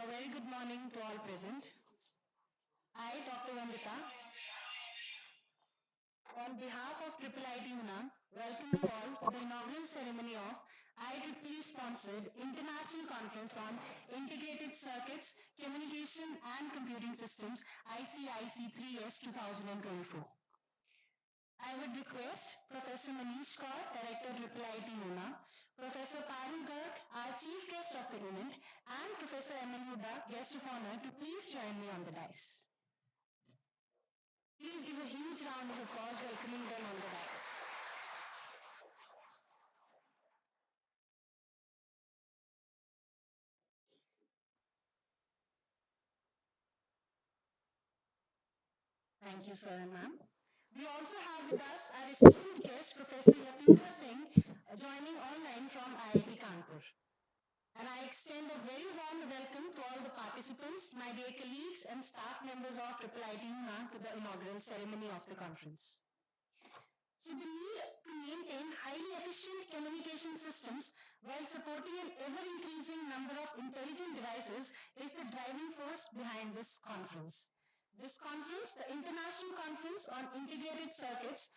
A very good morning to all present. I, Dr. Vandita, on behalf of IIIT UNAM, welcome you all to the inaugural ceremony of IEEE-sponsored International Conference on Integrated Circuits, Communication and Computing Systems, ICIC3S 2024. I would request Professor Manish Kaur, Director, IIIT UNAM, Professor Parul Garg, our Chief Guest of the event, and Professor M.L. Huda, Guest of Honor, to please join me on the dais. Please give a huge round of applause welcoming them on the dais. Thank you, sir and ma'am. We also have with us our esteemed guest, Professor Yatindra Singh, joining online from IIT Kanpur. And I extend a very warm welcome to all the participants, my dear colleagues and staff members of IIIT UNAM to the inaugural ceremony of the conference. So the need to maintain highly efficient communication systems while supporting an ever-increasing number of intelligent devices is the driving force behind this conference. This conference, the International Conference on Integrated Circuits,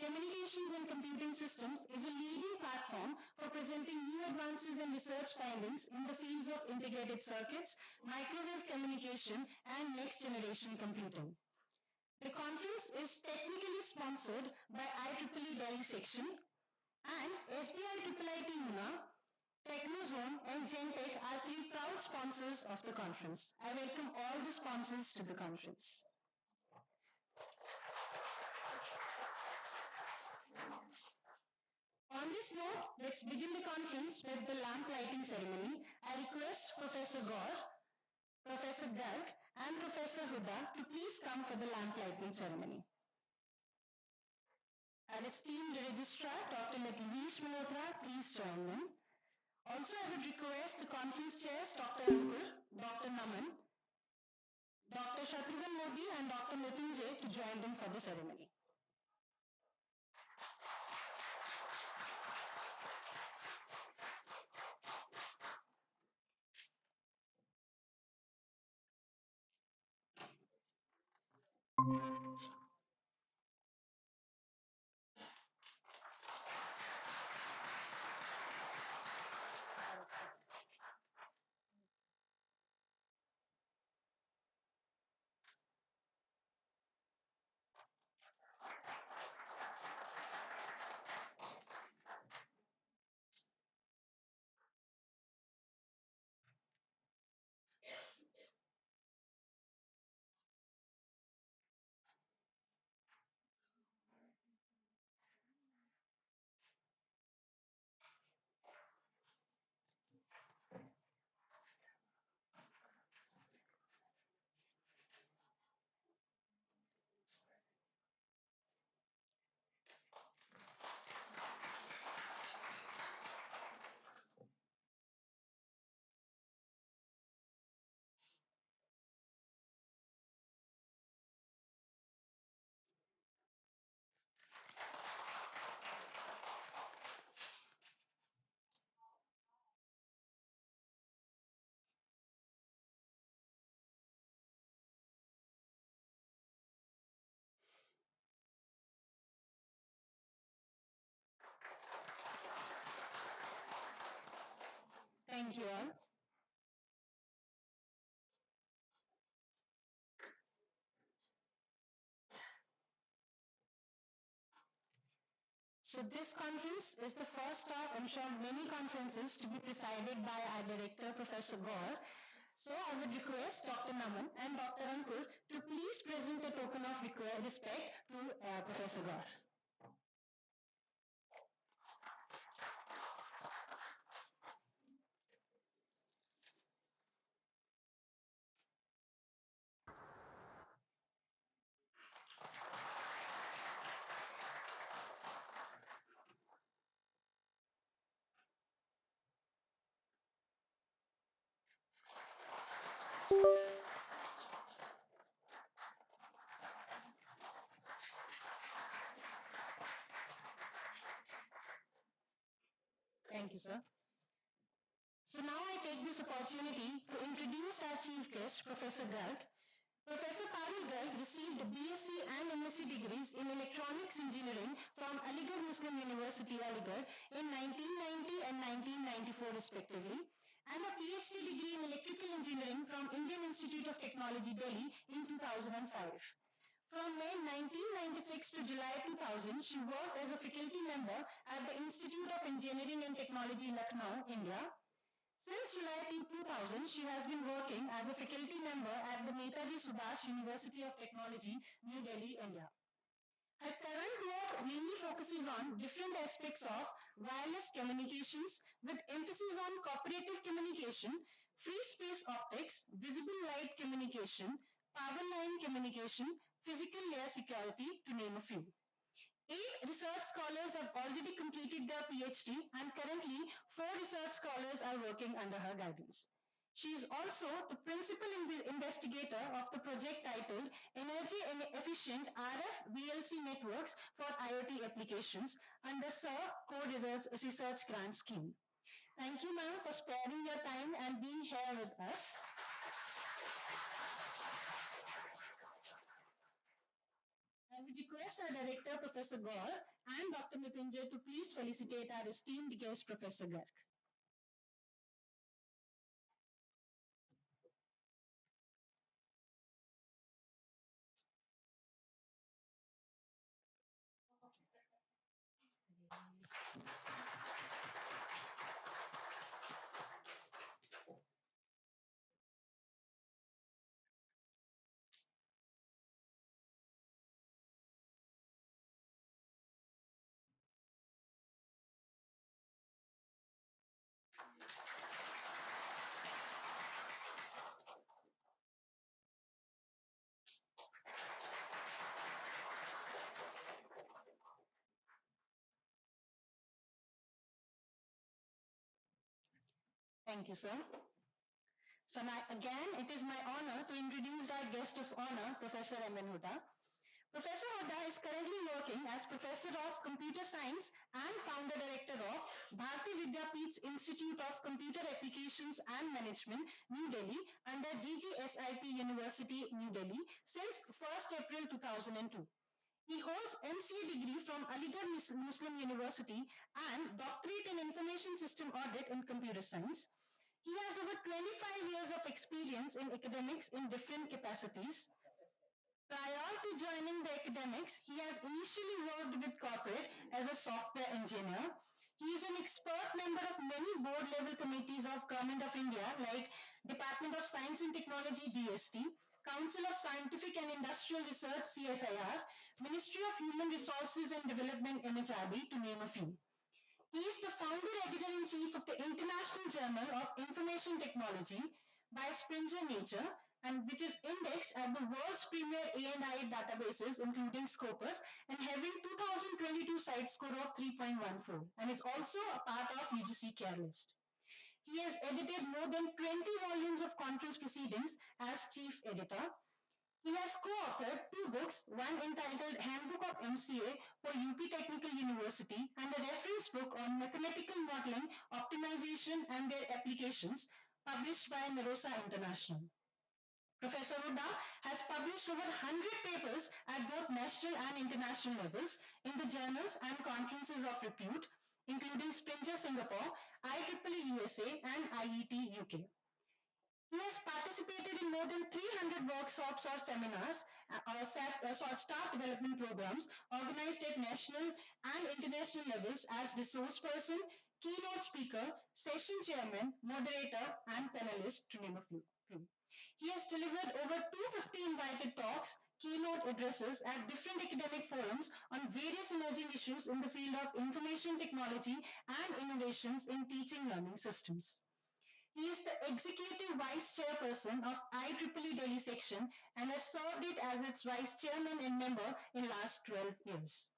Communications and Computing Systems, is a leading platform for presenting new advances and research findings in the fields of integrated circuits, microwave communication, and next-generation computing. The conference is technically sponsored by IEEE Delhi section and SBI IIIT UNA, Technozone and Gentech are three proud sponsors of the conference. I welcome all the sponsors to the conference. On this note, let's begin the conference with the lamp lighting ceremony. I request Professor Gaur, Professor Garg and Professor Huda to please come for the lamp lighting ceremony. Our esteemed Registrar, Dr. Nitish Malhotra, please join them. Also, I would request the conference chairs, Dr. Ankur, Dr. Naman, Dr. Shatrughan Modi and Dr. Mrityunjay to join them for the ceremony. Thank you all. So this conference is the first of, I'm sure, many conferences to be presided by our director, Professor Gaur. So I would request Dr. Naman and Dr. Ankur to please present a token of respect to Professor Gaur. you, sir. So now I take this opportunity to introduce our chief guest, Professor Garg. Professor Parul Garg received BSc and MSc degrees in Electronics Engineering from Aligarh Muslim University, Aligarh in 1990 and 1994 respectively, and a PhD degree in Electrical Engineering from Indian Institute of Technology, Delhi in 2005. From May 1996 to July 2000, she worked as a faculty member at the Institute of Engineering and Technology, Lucknow, India. Since July 2000, she has been working as a faculty member at the Netaji Subhash University of Technology, New Delhi, India. Her current work mainly focuses on different aspects of wireless communications with emphasis on cooperative communication, free space optics, visible light communication, power line communication, physical layer security, to name a few. 8 research scholars have already completed their PhD, and currently 4 research scholars are working under her guidance. She is also the principal investigator of the project titled Energy and Efficient RF VLC Networks for IoT Applications under Sir Co-Research Grant Scheme. Thank you, ma'am, for sparing your time and being here with us. I would request our director, Professor Gaur, and Dr. Mrityunjay to please felicitate our esteemed guest, Professor Garg. Thank you, sir. So now, again, it is my honor to introduce our guest of honor, Professor M.N. Huda. Professor Huda is currently working as Professor of Computer Science and Founder Director of Bharati Vidyapeeth's Institute of Computer Applications and Management, New Delhi, under GGSIP University, New Delhi, since 1st April 2002. He holds MCA degree from Aligarh Muslim University and Doctorate in Information System Audit in Computer Science. He has over 25 years of experience in academics in different capacities. Prior to joining the academics, he has initially worked with corporate as a software engineer. He is an expert member of many board level committees of Government of India like Department of Science and Technology DST, Council of Scientific and Industrial Research CSIR, Ministry of Human Resources and Development MHRD, to name a few. He is the founder editor-in-chief of the International Journal of Information Technology by Springer Nature, and which is indexed at the world's premier A&I databases, including Scopus, and having 2022 site score of 3.14, and is also a part of UGC Care List. He has edited more than 20 volumes of conference proceedings as chief editor. He has co-authored 2 books, one entitled Handbook of MCA for UP Technical University and a reference book on mathematical modeling, optimization and their applications, published by Narosa International. Professor Huda has published over 100 papers at both national and international levels in the journals and conferences of repute, including Springer Singapore, IEEE USA and IET UK. He has participated in more than 300 workshops or seminars or staff development programs organized at national and international levels as resource person, keynote speaker, session chairman, moderator, and panelist, to name a few. He has delivered over 250 invited talks, keynote addresses at different academic forums on various emerging issues in the field of information technology and innovations in teaching learning systems. He is the executive vice chairperson of IEEE Delhi section and has served it as its vice chairman and member in last 12 years.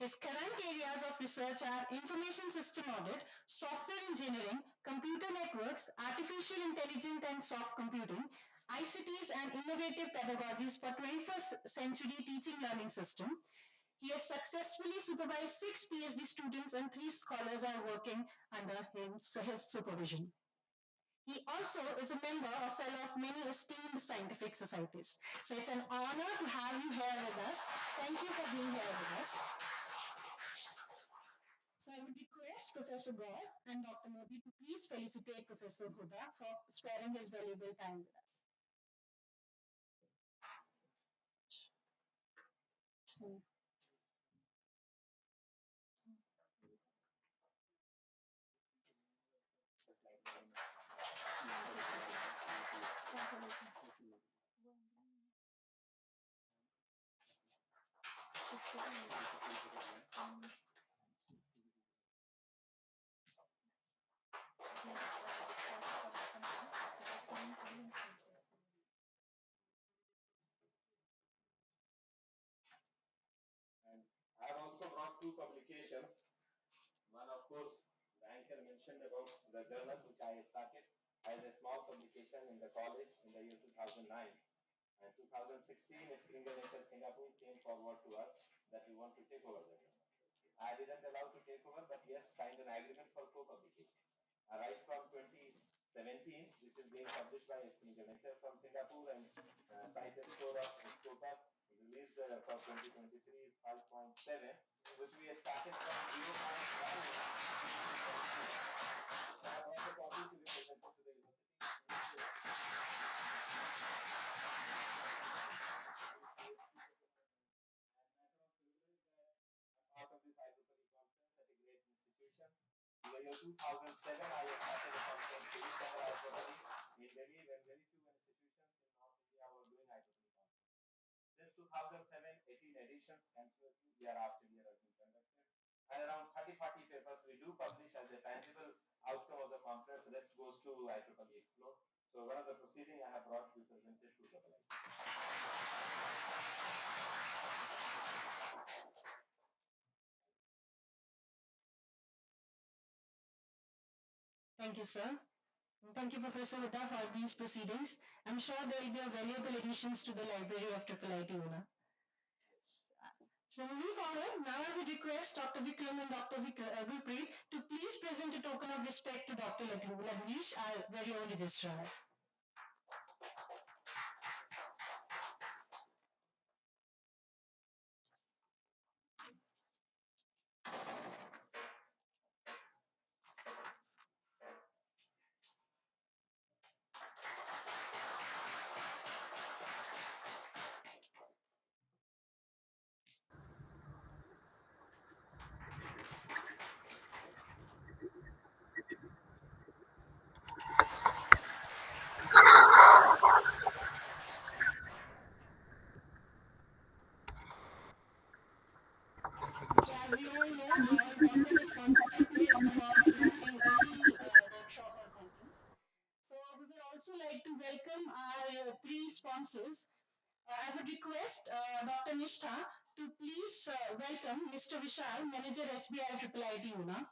His current areas of research are information system audit, software engineering, computer networks, artificial intelligence and soft computing, ICTs and innovative pedagogies for 21st century teaching learning system. He has successfully supervised 6 PhD students and 3 scholars are working under his supervision. He also is a member or fellow of many esteemed scientific societies. So it's an honor to have you here with us. Thank you for being here with us. So I would request Professor Gaur and Dr. Modi to please felicitate Professor Huda for sparing his valuable time with us. And I have also brought 2 publications. One, of course, the anchor mentioned about the journal which I started as a small publication in the college in the year 2009. And 2016, Springer Nature Singapore came forward to us that we want to take over the journal. I didn't allow to take over, but yes, signed an agreement for co-publication. Right from 2017, this is being published by Springer Nature from Singapore, and site score of Scopus released for 2023 is 5.7, which we started from 0.1. So I brought a copy to be presented to the university. Part of this IEEE conference at a great institution. In the year 2007, I started a conference series on IEEE in Delhi when very few institutions in North India were doing IEEE conference. Since 2007, 18 editions continuously, year after year, has been conducted. And around 30-40 papers we do publish as a tangible outcome of the conference. The rest goes to IEEE Explore. So one of the proceedings I have brought to be presented to IEEE. Thank you, sir. Thank you, Professor Huda, for these proceedings. I'm sure there will be valuable additions to the library of IIIT UNA. So moving forward, now I would request Dr. Vikram and Dr. Gurpreet to please present a token of respect to Dr. Ladvish, our very own registrar. So as we all know, how important the sponsor is for conducting any workshop or conference. So we would also like to welcome our 3 sponsors. I would request Dr. Nishtha to please welcome Mr. Vishal, Manager SBI IIIT UNA.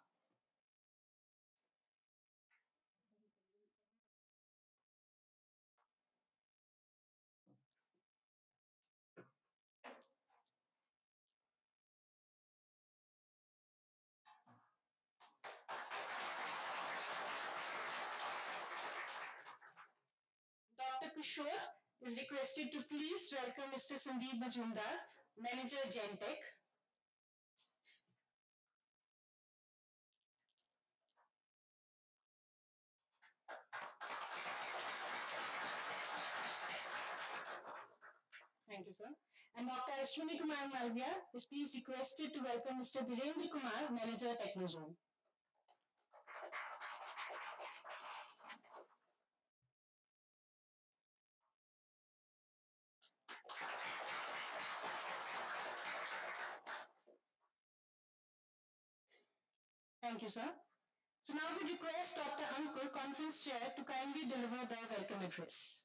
Dr. Kishore is requested to please welcome Mr. Sandeep Majumdar, Manager Gentech. Thank you, sir. And Dr. Ashwini Kumar Malviya is please requested to welcome Mr. Dhirendra Kumar, Manager Technozone. Thank you, sir. So now we request Dr. Ankur, Conference Chair, to kindly deliver the welcome address.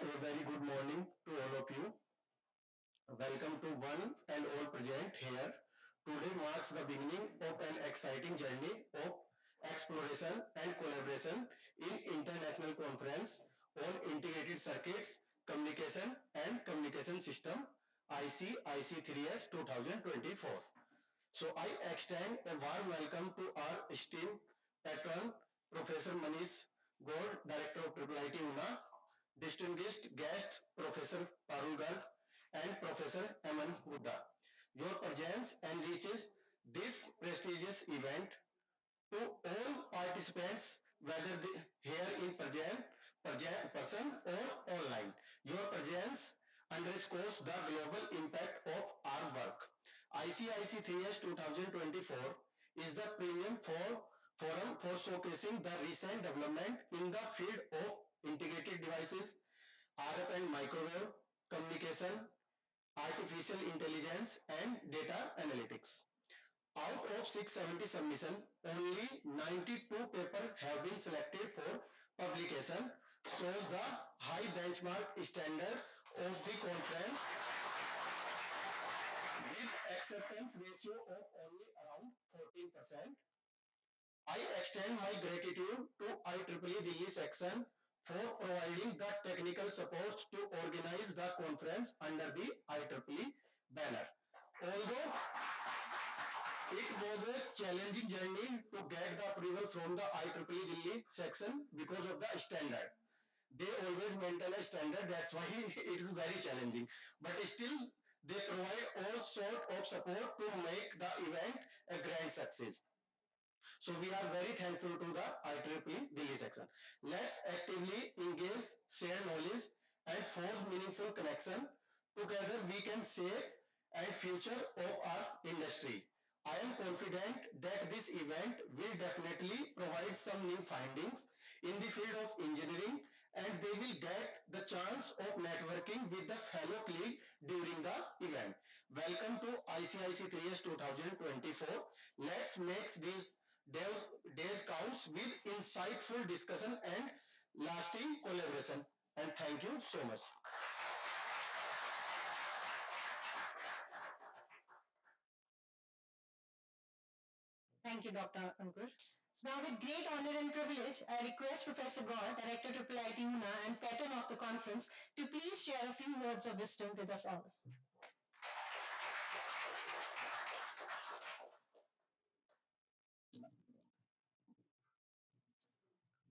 A very good morning to all of you. Welcome to one and all present here. Today marks the beginning of an exciting journey of exploration and collaboration in international conference on integrated circuits, communication and communication system ICIC3S 2024. So I extend a warm welcome to our esteemed patron, Professor Manish Gaur, Director of IIIT UNA, distinguished guest, Professor Parul Garg, and Professor Aman Buddha. Your presence enriches this prestigious event. To all participants, whether here in person or online, your presence underscores the global impact of our work. ICIC3S 2024 is the premium forum for showcasing the recent development in the field of integrated devices, RF and microwave communication, artificial intelligence, and data analytics. Out of 670 submissions, only 92 papers have been selected for publication, shows the high benchmark standard of the conference with acceptance ratio of only around 14%. I extend my gratitude to IEEE Delhi section for providing the technical support to organize the conference under the IEEE banner. Although it was a challenging journey to get the approval from the IEEE Delhi section because of the standard. They always maintain a standard, that's why it is very challenging. But still, they provide all sort of support to make the event a grand success. So we are very thankful to the IEEE Delhi section. Let's actively engage, share knowledge, and forge meaningful connection. Together we can shape and future of our industry. I am confident that this event will definitely provide some new findings in the field of engineering, and they will get the chance of networking with the fellow colleague during the event. Welcome to ICIC3S 2024. Let's make these days counts with insightful discussion and lasting collaboration. And thank you so much. Thank you, Dr. Ankur. So now with great honor and privilege, I request Professor Gaur, Director IIIT UNA and patron of the conference, to please share a few words of wisdom with us all.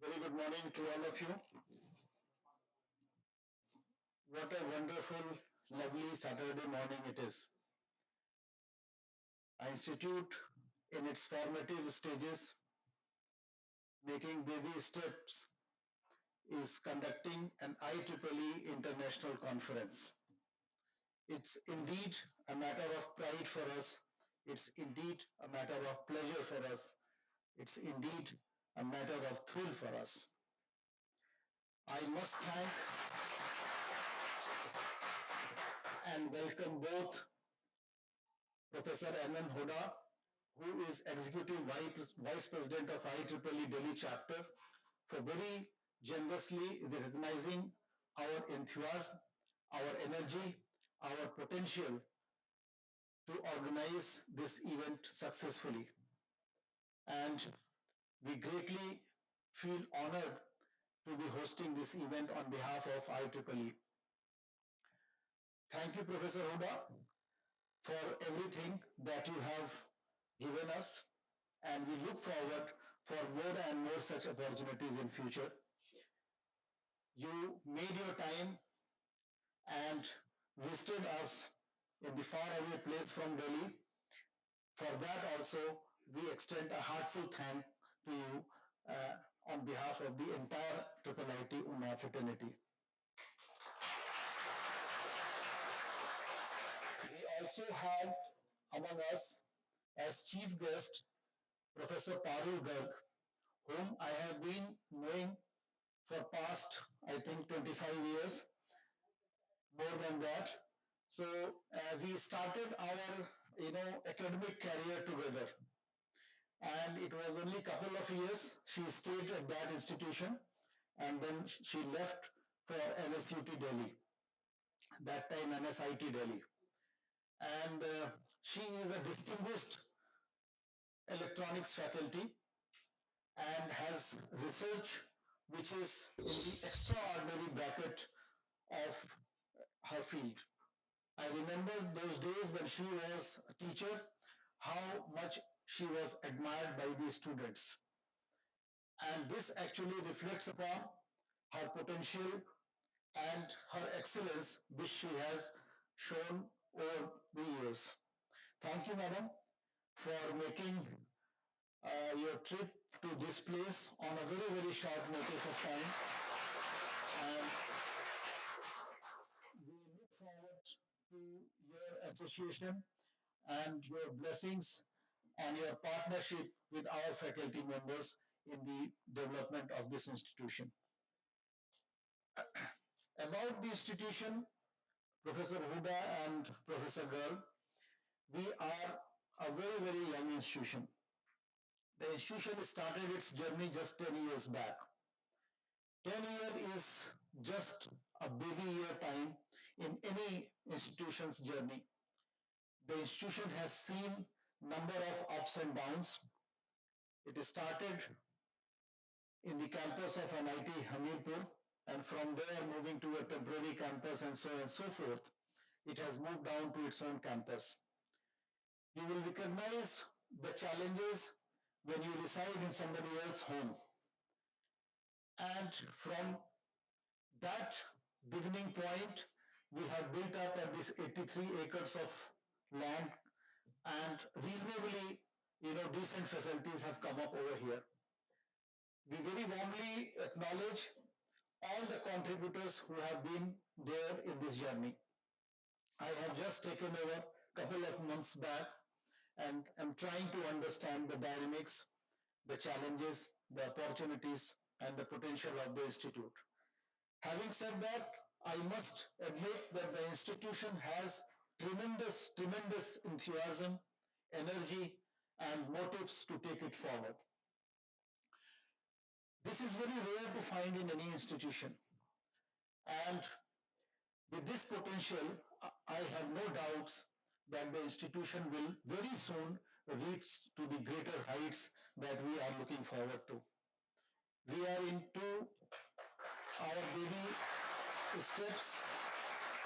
Very good morning to all of you. What a wonderful, lovely Saturday morning it is. Our institute in its formative stages, making baby steps, is conducting an IEEE International Conference. It's indeed a matter of pride for us. It's indeed a matter of pleasure for us. It's indeed a matter of thrill for us. I must thank and welcome both Professor Aman Hoda, who is Executive Vice President of IEEE Delhi Chapter, for very generously recognizing our enthusiasm, our energy, our potential to organize this event successfully. And we greatly feel honored to be hosting this event on behalf of IEEE. Thank you, Professor Hoda, for everything that you have given us, and we look forward for more and more such opportunities in future. You made your time and visited us in the faraway place from Delhi. For that also, we extend a heartfelt thank to you on behalf of the entire IIIT UNA fraternity. We also have among us as chief guest Professor Parul Garg, whom I have been knowing for past, I think, 25 years, more than that. So we started our, academic career together. And it was only a couple of years she stayed at that institution, and then she left for NSUT Delhi, that time NSIT Delhi. And she is a distinguished electronics faculty, and has research which is in the extraordinary bracket of her field. I remember those days when she was a teacher, how much she was admired by the students. And this actually reflects upon her potential and her excellence, which she has shown over the years. Thank you, madam, for making your trip to this place on a very, very short notice of time. And we look forward to your association and your blessings and your partnership with our faculty members in the development of this institution. About the institution, Professor Huda and Professor Girl, we are a very, very young institution. The institution started its journey just 10 years back. 10 years is just a baby year time in any institution's journey. The institution has seen number of ups and downs. It started in the campus of NIT Hamirpur, and from there moving to a temporary campus and so on and so forth. It has moved down to its own campus. You will recognize the challenges when you reside in somebody else's home. And from that beginning point, we have built up at this 83 acres of land, and reasonably, decent facilities have come up over here. We very warmly acknowledge all the contributors who have been there in this journey. I have just taken over a couple of months back and am trying to understand the dynamics, the challenges, the opportunities, and the potential of the institute. Having said that, I must admit that the institution has tremendous, tremendous enthusiasm, energy, and motives to take it forward. This is very rare to find in any institution. And with this potential, I have no doubts that the institution will very soon reach to the greater heights that we are looking forward to. We are into our baby steps,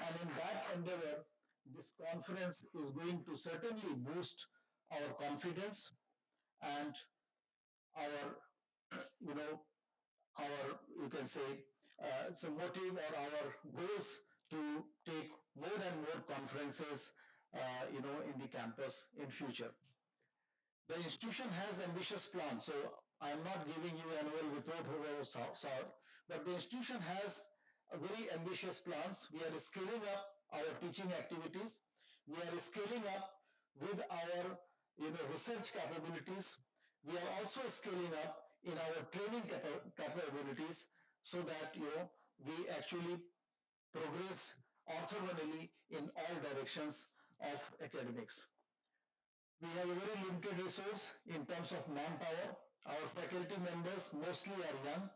and in that endeavor, this conference is going to certainly boost our confidence and our, you can say, some motive or our goals to take more and more conferences, in the campus in future. The institution has ambitious plans, so I'm not giving you annual report over sort, but the institution has a very ambitious plans. We are scaling up our teaching activities. We are scaling up with our, research capabilities. We are also scaling up in our training capabilities so that, we actually progress orthogonally in all directions of academics. We have a very limited resource in terms of manpower. Our faculty members mostly are young,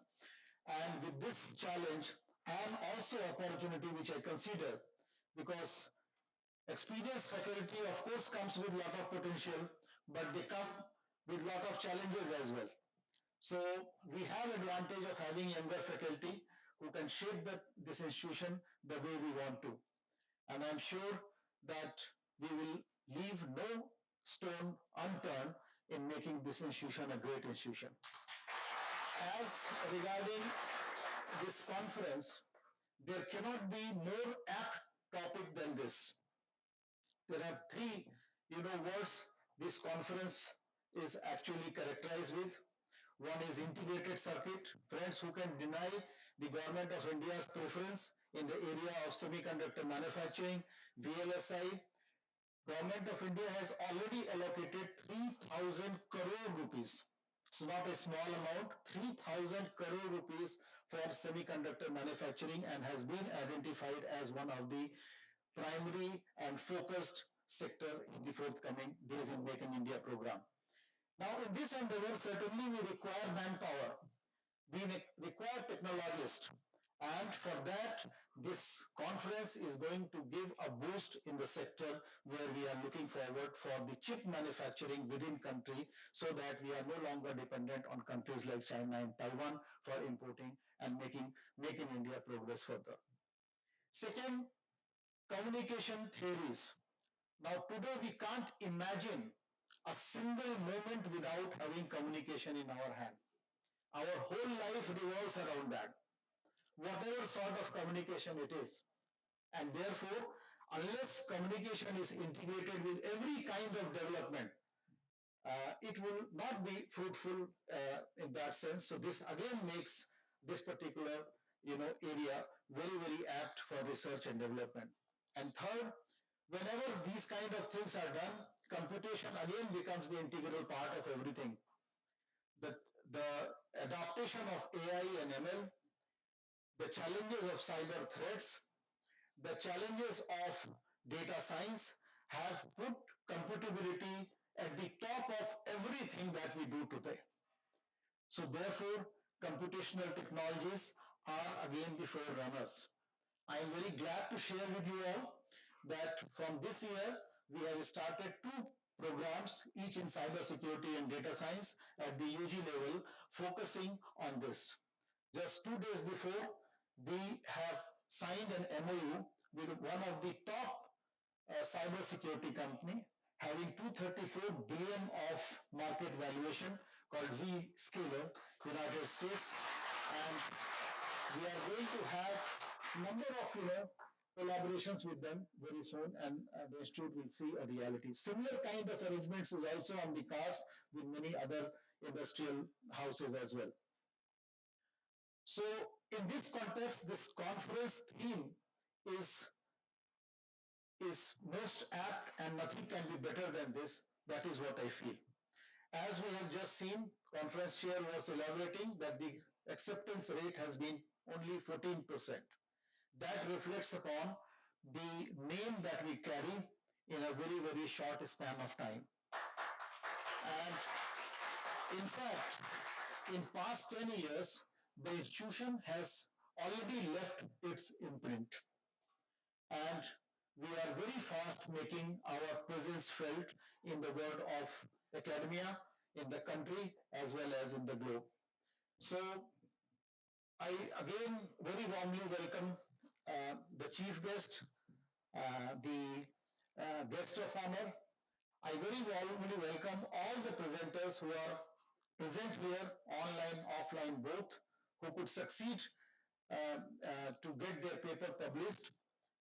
and with this challenge and also opportunity which I consider, because experienced faculty of course comes with lot of potential, but they come with lot of challenges as well. So we have advantage of having younger faculty who can shape this institution the way we want to. And I'm sure that we will leave no stone unturned in making this institution a great institution. As regarding this conference, there cannot be more apt topic than this. There are three, words this conference is actually characterized with. One is integrated circuit. Friends, who can deny the government of India's preference in the area of semiconductor manufacturing, VLSI? Government of India has already allocated 3,000 crore rupees. It's not a small amount, 3,000 crore rupees for semiconductor manufacturing, and has been identified as one of the primary and focused sector in the forthcoming Days in Make in India program. Now, in this endeavor, certainly we require manpower. We require technologists. And for that, this conference is going to give a boost in the sector where we are looking forward for the chip manufacturing within country so that we are no longer dependent on countries like China and Taiwan for importing and make in India progress further. Second, communication theories. Now today we can't imagine a single moment without having communication in our hand. Our whole life revolves around that, whatever sort of communication it is. And therefore, unless communication is integrated with every kind of development, it will not be fruitful in that sense. So this again makes this particular area very, very apt for research and development. And third, whenever these kind of things are done, computation again becomes the integral part of everything. The, the adaptation of AI and ML, the challenges of cyber threats, the challenges of data science have put computability at the top of everything that we do today. So therefore, computational technologies are again the forerunners. I am very glad to share with you all that from this year, we have started two programs, each in cybersecurity and data science at the UG level, focusing on this. Just 2 days before, we have signed an MOU with one of the top cybersecurity company having 234 billion of market valuation called Zscaler, United States, and we are going to have number of collaborations with them very soon, and the institute will see a reality. Similar kind of arrangements is also on the cards with many other industrial houses as well. So in this context, this conference theme is most apt and nothing can be better than this. That is what I feel. As we have just seen, conference chair was elaborating that the acceptance rate has been only 14%. That reflects upon the name that we carry in a very, very short span of time. And in fact, in past 10 years, the institution has already left its imprint. And we are very fast making our presence felt in the world of academia, in the country, as well as in the globe. So I again very warmly welcome the chief guest, the guest of honor. I very warmly welcome all the presenters who are present here, online, offline, both, who could succeed to get their paper published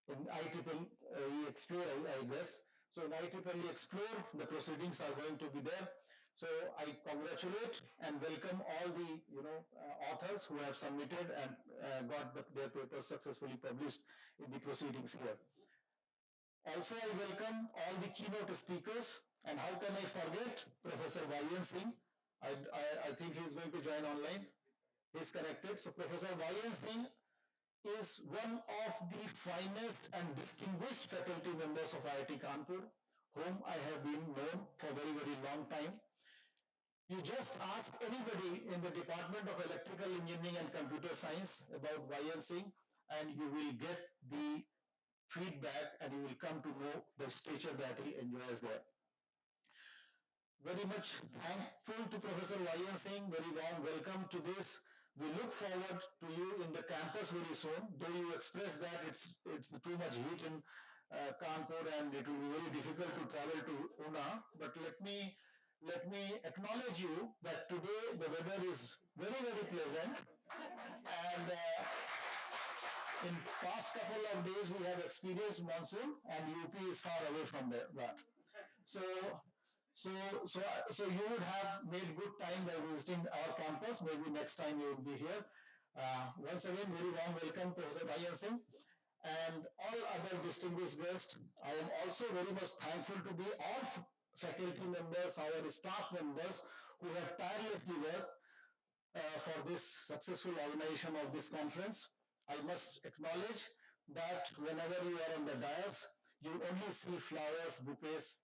in IEEE Explore, I guess. So in IEEE Explore, the proceedings are going to be there. So I congratulate and welcome all the authors who have submitted and got their papers successfully published in the proceedings here. Also, I welcome all the keynote speakers, and how can I forget Professor Vayan Singh? I think he's going to join online. He's connected. So Professor Vayan Singh is one of the finest and distinguished faculty members of IIT Kanpur, whom I have been known for a very, very long time. You just ask anybody in the Department of Electrical Engineering and Computer Science about Vayan Singh, and you will get the feedback and you will come to know the stature that he enjoys there. Very much thankful to Professor Vayan Singh. Very warm welcome to this. We look forward to you in the campus very soon. Though you express that it's too much heat in Kanpur and it will be very difficult to travel to Una. But let me acknowledge you that today the weather is very, very pleasant, and in past couple of days we have experienced monsoon, and UP is far away from that. So you would have made good time by visiting our campus. Maybe next time you will be here. Once again, very warm welcome, Professor Vayan Singh, and all other distinguished guests. I am also very much thankful to the all faculty members, our staff members who have tirelessly worked for this successful organization of this conference. I must acknowledge that whenever you are on the dais, you only see flowers, bouquets,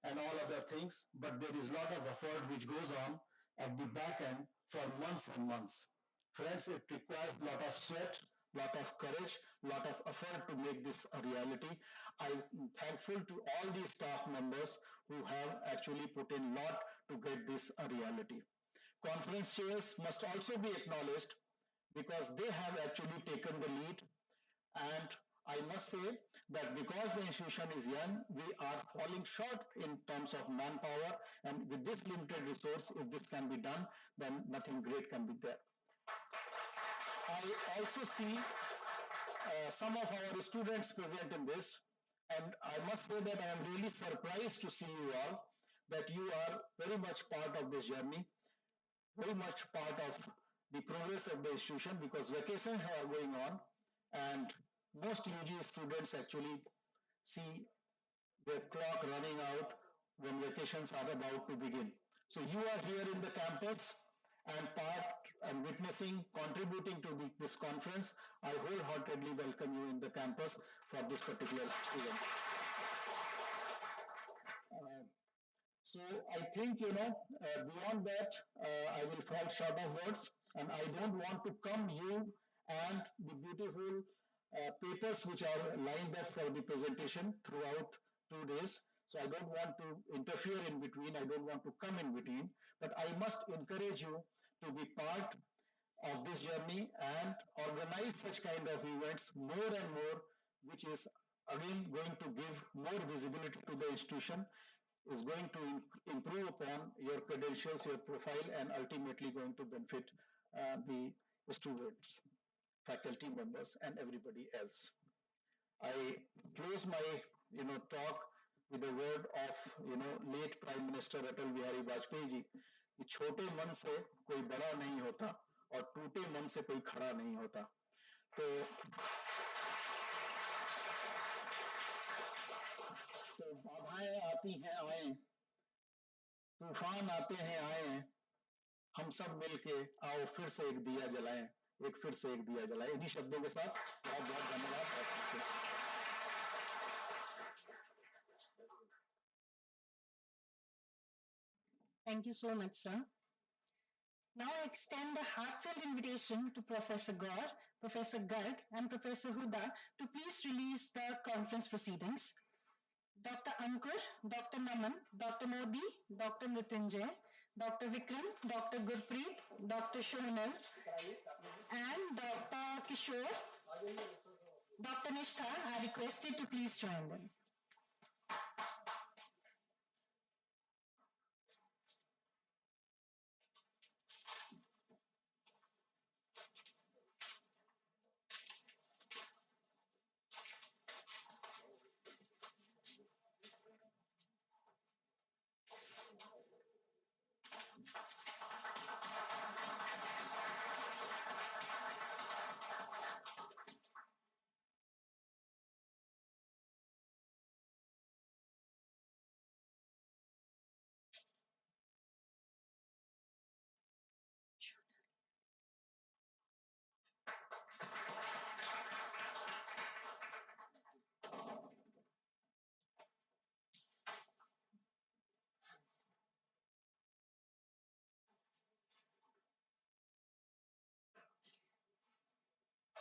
and all other things, but there is a lot of effort which goes on at the back end for months and months. Friends, it requires a lot of sweat, lot of courage, lot of effort to make this a reality. I'm thankful to all the staff members who have actually put in lot to get this a reality. Conference chairs must also be acknowledged because they have actually taken the lead, and I must say that because the institution is young, we are falling short in terms of manpower, and with this limited resource, if this can be done, then nothing great can be there. I also see some of our students present in this, and I must say that I am really surprised to see you all, that you are very much part of this journey, very much part of the progress of the institution, because vacations are going on, and most UG students actually see their clock running out when vacations are about to begin. So you are here in the campus and part and witnessing, contributing to this conference. I wholeheartedly welcome you in the campus for this particular event. So I think, beyond that, I will fall short of words, and I don't want to come you and the beautiful papers which are lined up for the presentation throughout 2 days. So I don't want to interfere in between. I don't want to come in between, but I must encourage you to be part of this journey and organize such kind of events more and more, which is again going to give more visibility to the institution, is going to improve upon your credentials, your profile, and ultimately going to benefit the students, faculty members, and everybody else. I close my talk with a word of late Prime Minister Atal Bihari Vajpayee ji कि छोटे मन से कोई बड़ा नहीं होता और टूटे मन से कोई खड़ा नहीं होता. तो बाधाएं आती हैं आए, तूफान आते हैं आए, हम सब मिलके आओ फिर से एक दिया जलाएं, एक फिर से एक दिया जलाएं. इन्हीं शब्दों के साथ बहुत बहुत धन्यवाद. Thank you so much, sir. Now I extend a heartfelt invitation to Professor Gaur, Professor Garg, and Professor Huda to please release the conference proceedings. Dr. Ankur, Dr. Naman, Dr. Modi, Dr. Mrityunjay, Dr. Vikram, Dr. Gurpreet, Dr. Shonal, and Dr. Kishore, Dr. Nishtha are requested to please join them.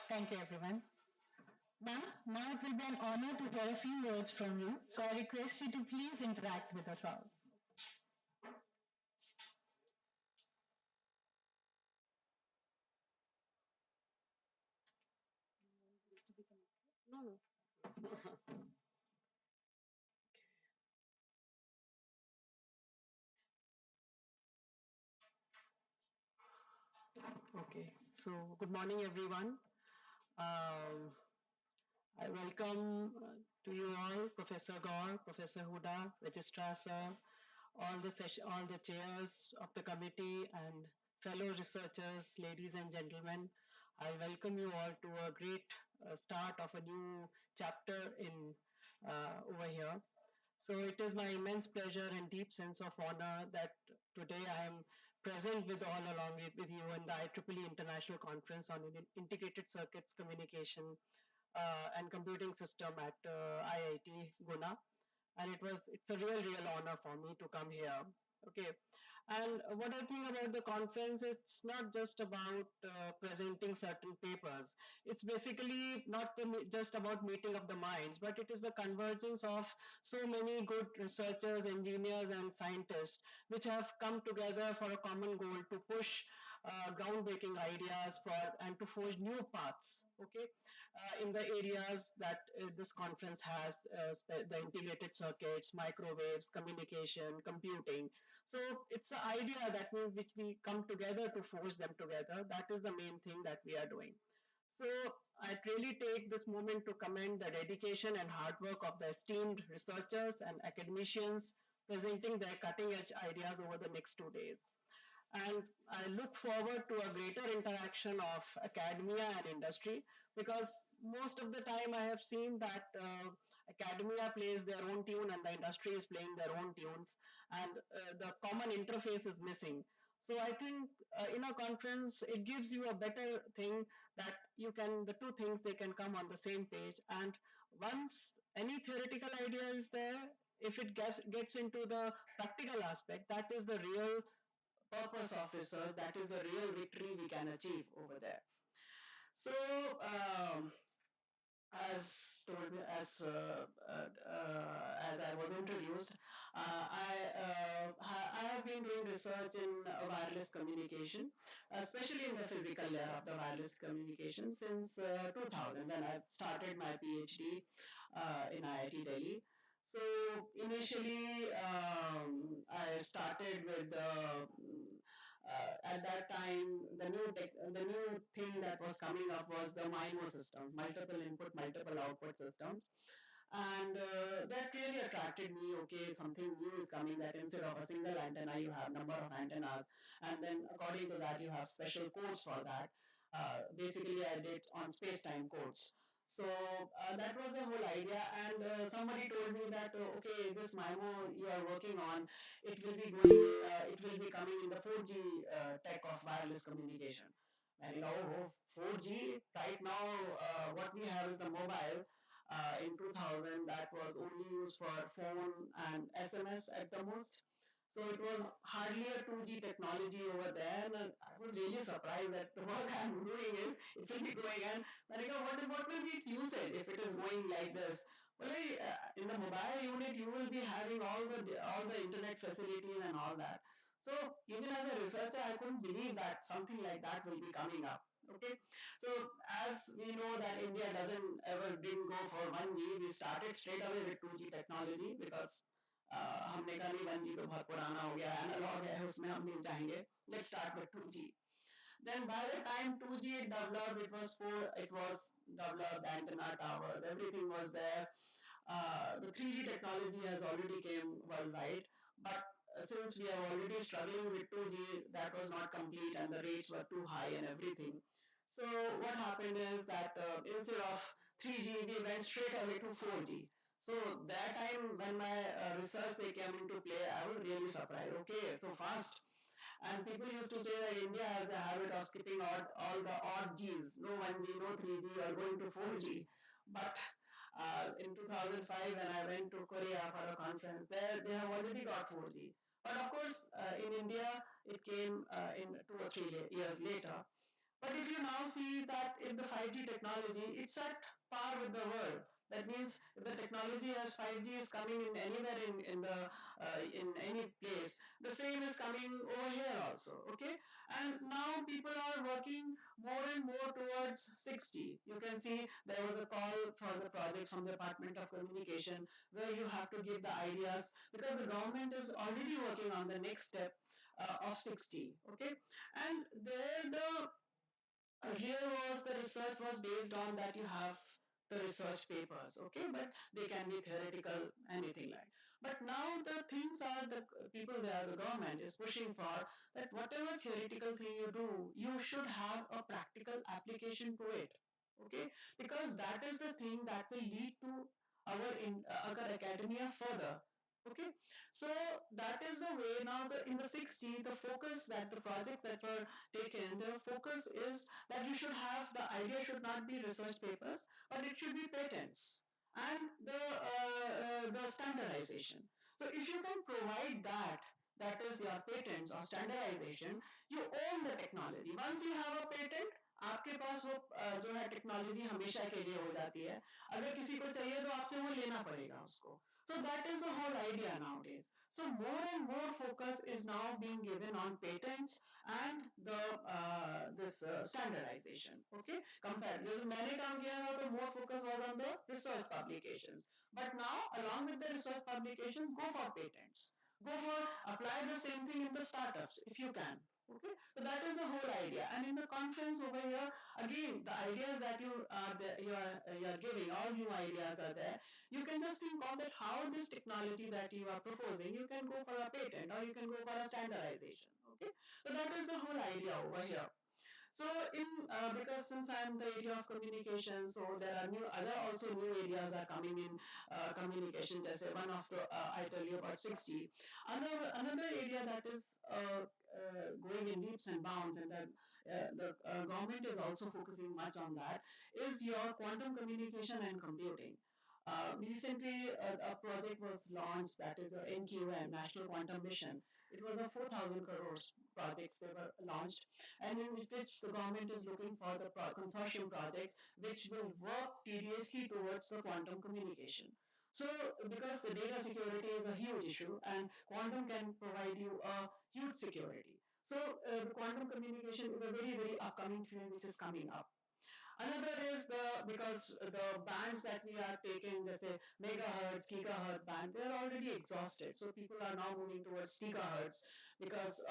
Thank you, everyone. Ma'am, now it will be an honor to hear a few words from you, so I request you to please interact with us all. No. Okay, so good morning, everyone. I welcome to you all, Professor Gaur, Professor Huda, Registrar Sir, all the chairs of the committee and fellow researchers, ladies and gentlemen. I welcome you all to a great start of a new chapter in over here. So it is my immense pleasure and deep sense of honor that today I am present with all along with you in the IEEE International Conference on Integrated Circuits Communication and Computing System at IIT Guna. And it's a real honor for me to come here Okay. And what I think about the conference, it's not just about presenting certain papers. It's basically not just about meeting of the minds, but it is the convergence of so many good researchers, engineers, and scientists which have come together for a common goal to push groundbreaking ideas for and to forge new paths. Okay, in the areas that this conference has, the integrated circuits, microwaves, communication, computing. So it's the idea that means which we come together to force them together. That is the main thing that we are doing. So I really take this moment to commend the dedication and hard work of the esteemed researchers and academicians presenting their cutting edge ideas over the next 2 days. And I look forward to a greater interaction of academia and industry, because most of the time I have seen that academia plays their own tune and the industry is playing their own tunes, and the common interface is missing. So I think in a conference it gives you a better thing that you can, the two things, they can come on the same page. And once any theoretical idea is there, if it gets into the practical aspect, that is the real purpose of research, that is the real victory we can achieve over there. So as told me, as I was introduced, I have been doing research in wireless communication, especially in the physical layer of the wireless communication since 2000, when I started my PhD in IIT Delhi. So initially, I started with at that time, the new thing that was coming up was the MIMO system, multiple input, multiple output system. And that really attracted me. Okay, something new is coming, that instead of a single antenna you have number of antennas, and then according to that you have special codes for that. Basically I did on space-time codes. So that was the whole idea. And somebody told me that okay, this MIMO you are working on, it will be coming in the 4G tech of wireless communication. And you know, 4G right now, what we have is the mobile. In 2000, that was only used for phone and SMS at the most. So it was hardly a 2G technology over there, and I was really surprised that the work I'm doing is it will be going. And Marika, what will be its usage if it is going like this? Well, in the mobile unit, you will be having all the internet facilities and all that. So even as a researcher, I couldn't believe that something like that will be coming up. Okay, so as we know that India didn't go for 1G, we started straight away with 2G technology, because हमने कहा नहीं 1G तो बहुत पुराना हो गया, analogue है, उसमें हम नहीं जाएंगे, let's start with 2G. Then by the time 2G developed, it was developed, antenna towers, everything was there. The 3G technology has already came worldwide, but since we are already struggling with 2G, that was not complete and the rates were too high and everything. So what happened is that instead of 3G, we went straight away to 4G. So that time when my research they came into play, I was really surprised. Okay, so fast. And people used to say that India has the habit of skipping all the odd Gs, no 1G, no 3G, or going to 4G. But in 2005, when I went to Korea for a conference, there they have already got 4G. But of course, in India, it came in 2 or 3 years later. But if you now see that if the 5G technology, it's at par with the world. That means if the technology as 5G is coming in anywhere in any place, the same is coming over here also. Okay, and now people are working more and more towards 6G. You can see there was a call for the project from the Department of Communication where you have to give the ideas, because the government is already working on the next step of 6G. Okay, and there the earlier was the research was based on that you have the research papers, okay, but they can be theoretical, anything like. But now the things are the people there, the government is pushing for that whatever theoretical thing you do, you should have a practical application to it, okay, because that is the thing that will lead to our academia further. Okay, so that is the way now in the 6G, the focus that the projects that were taken, the focus is that you should have the idea should not be research papers, but it should be patents and the standardization. So if you can provide that, that is your patents or standardization, you own the technology. Once you have a patent, आपके पास वो जो है technology हमेशा के लिए हो जाती है. अगर किसी को चाहिए तो आपसे वो लेना पड़ेगा उसको. So that is the whole idea nowadays. So more and more focus is now being given on patents and the this standardization. Okay, compared. जैसे मैंने काम किया था तो more focus was on the research publications. But now along with the research publications, go for patents. Go for apply the same thing in the startups if you can. Okay, so that is the whole idea. And in the conference over here, again, the ideas that you are giving, all new ideas are there. You can just think of that how this technology that you are proposing, you can go for a patent or you can go for a standardization. Okay, so that is the whole idea over here. So in because since I am the area of communication, so there are new other also new areas are coming in communication. Just one of the I tell you about 6G. Another area that is going in leaps and bounds, and that the government is also focusing much on that, is your quantum communication and computing. Recently, a project was launched that is a NQM, National Quantum Mission. It was a 4,000 crores projects they were launched, and in which the government is looking for the consortium projects which will work tediously towards the quantum communication. So, because the data security is a huge issue, and quantum can provide you a huge security. So, the quantum communication is a very upcoming field which is coming up. Another is the because the bands that we are taking, let's say megahertz, gigahertz band, they are already exhausted. So people are now moving towards gigahertz because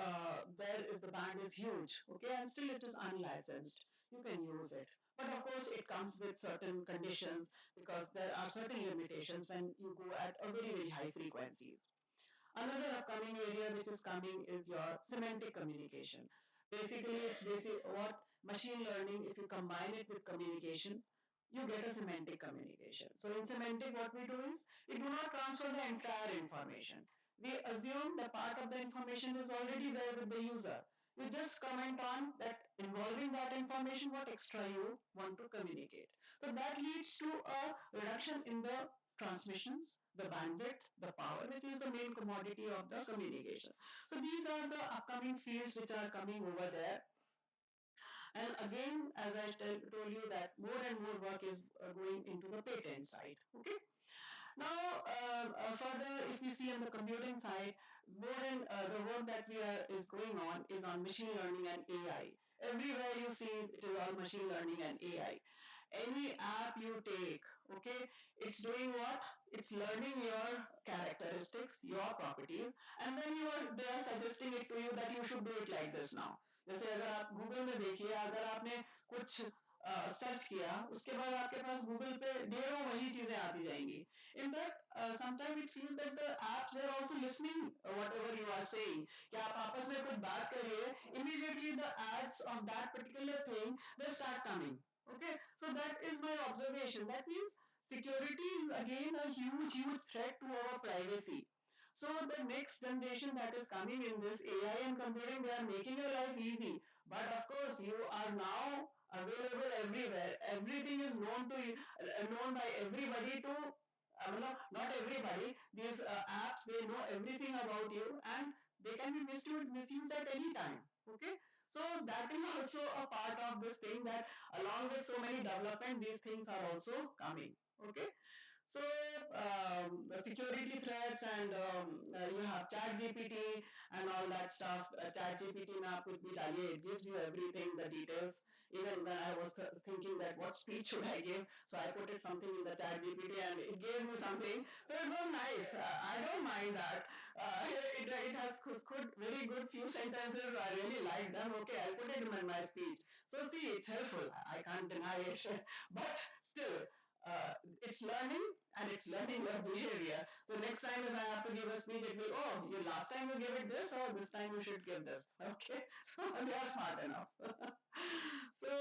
there is the band is huge, okay, and still it is unlicensed. You can use it. But of course, it comes with certain conditions because there are certain limitations when you go at a very high frequencies. Another upcoming area which is coming is your semantic communication. Basically, it's what machine learning, if you combine it with communication, you get a semantic communication. So in semantic, what we do is we do not transfer the entire information. We assume the part of the information is already there with the user. You just comment on that involving that information, what extra you want to communicate. So that leads to a reduction in the transmissions, the bandwidth, the power, which is the main commodity of the communication. So these are the upcoming fields which are coming over there. And again, as I told you that more and more work is going into the patent side. Okay. Now, further, if we see on the computing side, more and the work that we are is going on is on machine learning and AI. Everywhere you see it is all machine learning and AI. Any app you take, okay, it's doing what? It's learning your characteristics, your properties, and then they are suggesting it to you that you should do it like this now. जैसे अगर आप Google में देखिए, अगर आपने कुछ search किया, उसके बाद आपके पास गूगल पे ढेरों वही चीजें आती जाएंगी. In fact, sometimes it feels that the apps are also listening whatever you are saying. कि आप आपस में कुछ बात करिए, immediately the ads of that particular thing they start coming. Okay, so that is my observation. That means security is again a huge threat to our privacy. So the next generation that is coming in this AI and computing, they are making your life easy. But of course, you are now available everywhere. Everything is known to you, known by everybody to. Not everybody. These apps, they know everything about you, and they can be misused at any time. Okay, so that is also a part of this thing that along with so many development, these things are also coming. Okay, so the security threats and you have chat GPT and all that stuff. Chat GPT में आप कुछ भी डालिए, it gives you everything, the details. Even when I was thinking that what speech should I give, so I put it something in the chat GPT and it gave me something. So it was nice. I don't mind that. It has very good few sentences. I really like them. Okay, I'll put it in my speech. So see, it's helpful. I can't deny it. But still, it's learning and it's learning your behavior. So next time if I have to give a speech, it will, oh, you last time you gave it this, or this time you should give this. Okay, so they are smart enough. So,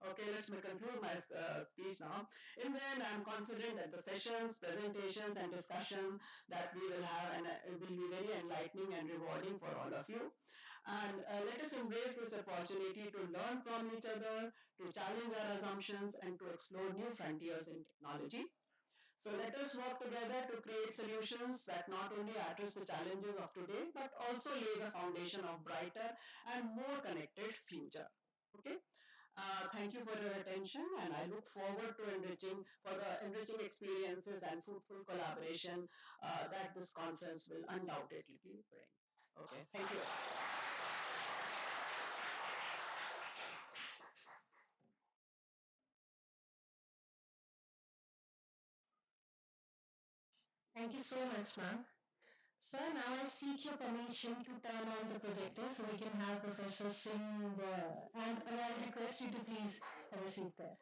okay, let me conclude my speech now. In the end, I'm confident that the sessions, presentations, and discussion that we will have and it will be very enlightening and rewarding for all of you. And let us embrace this opportunity to learn from each other, to challenge our assumptions, and to explore new frontiers in technology. So let us work together to create solutions that not only address the challenges of today, but also lay the foundation of brighter and more connected future. Okay. Thank you for your attention, and I look forward to enriching experiences and fruitful collaboration that this conference will undoubtedly bring. Okay, thank you. Thank you so much, ma'am. Sir, now I seek your permission to turn on the projector so we can have Professor sing and I request you to please have a seat there.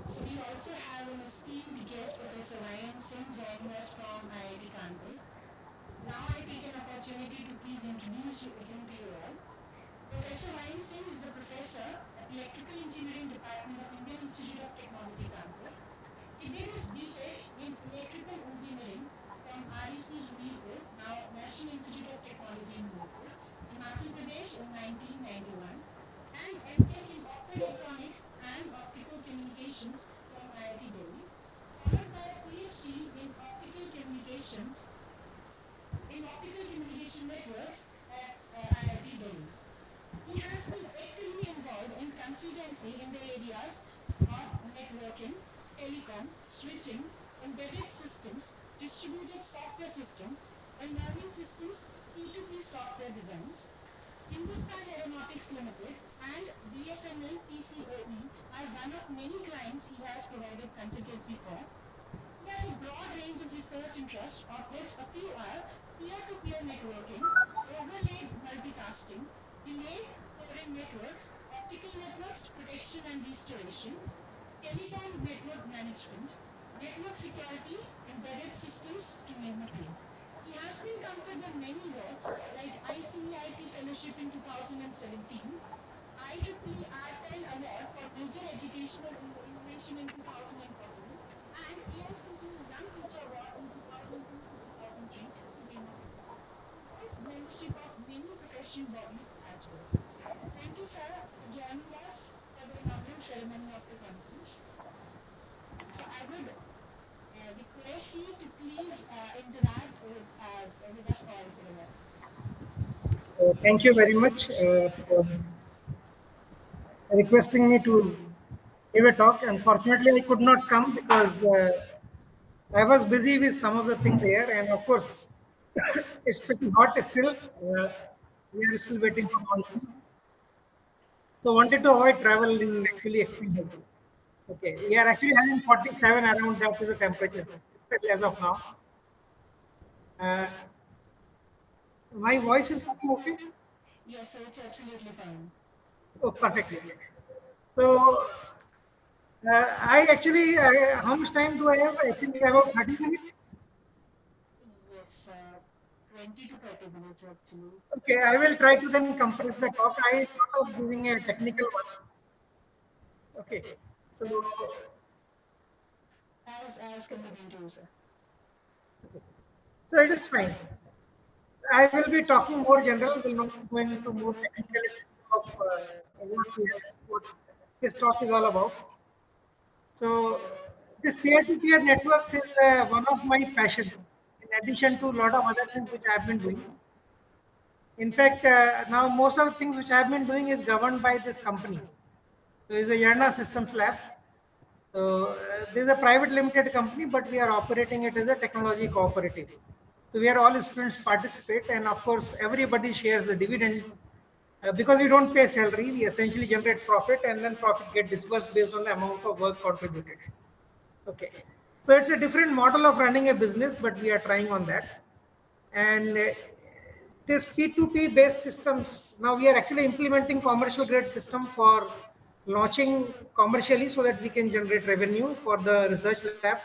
So we also have an esteemed guest, Professor Ryan Singh, joining us from IIT Kanpur. Now I take an opportunity to please introduce him to you all. Professor Ryan Singh is a professor at the Electrical Engineering Department of Indian Institute of Technology, Kanpur. He did his BTech in Electrical Engineering from REC Hamirpur, now National Institute of Technology in Nurpur, Himachal Pradesh in 1991, and MTech in Optoelectronics and Optical Communications from IIT Delhi, followed by a PhD in optical communication networks at IIT Delhi. He has been actively involved in consultancy in the areas of networking, telecom, switching, embedded systems, distributed software system, and learning systems, P2P software designs. Hindustan Aeronautics Limited and BSNL PCOE are one of many clients he has provided consultancy for. He has a broad range of research interests, of which a few are peer-to-peer networking, overlaid multicasting, delayed foreign networks, optical networks, protection and restoration, telecom network management, network security, embedded systems, to name a few. He has been conferred with many awards like ICIP Fellowship in 2017, IEEE R10 Award for Major Educational Innovation in 2014, and AICTE Young Teacher Award in 2002 to 2003, to name a few. He holds membership of many professional bodies as well. Thank you, sir, for joining us for the inaugural ceremony of the conference. So I would request you to please interact with us all for a while. Thank you very much for requesting me to give a talk. Unfortunately, I could not come because I was busy with some of the things here, and of course, it's pretty hot still. We are still waiting for monsoon, so wanted to avoid travel in actually extreme heat. Okay, we are actually having 47 around. That is the temperature as of now. Uh, my voice is coming okay. Yes, sir, it's absolutely fine. Oh, perfectly. So I actually, how much time do I have? I think about 30 minutes. Yes, 20 to 30 minutes actually. Okay, I will try to then compress the talk. I thought of giving a technical one. Okay, so As convenient to you, sir. so it is fine. I will be talking more general. Will not go into more technical of what this talk is all about. So this peer-to-peer networks is one of my passions. In addition to a lot of other things which I have been doing. In fact, now most of the things which I have been doing is governed by this company. So it's a Yarna Systems Lab. So this is a private limited company, but we are operating it as a technology cooperative. So where all students participate, and of course everybody shares the dividend. Because we don't pay salary, we essentially generate profit, and then profit get dispersed based on the amount of work contributed. Okay, so it's a different model of running a business, but we are trying on that. And this P2P based systems, now we are actually implementing commercial grade system for launching commercially so that we can generate revenue for the research lab.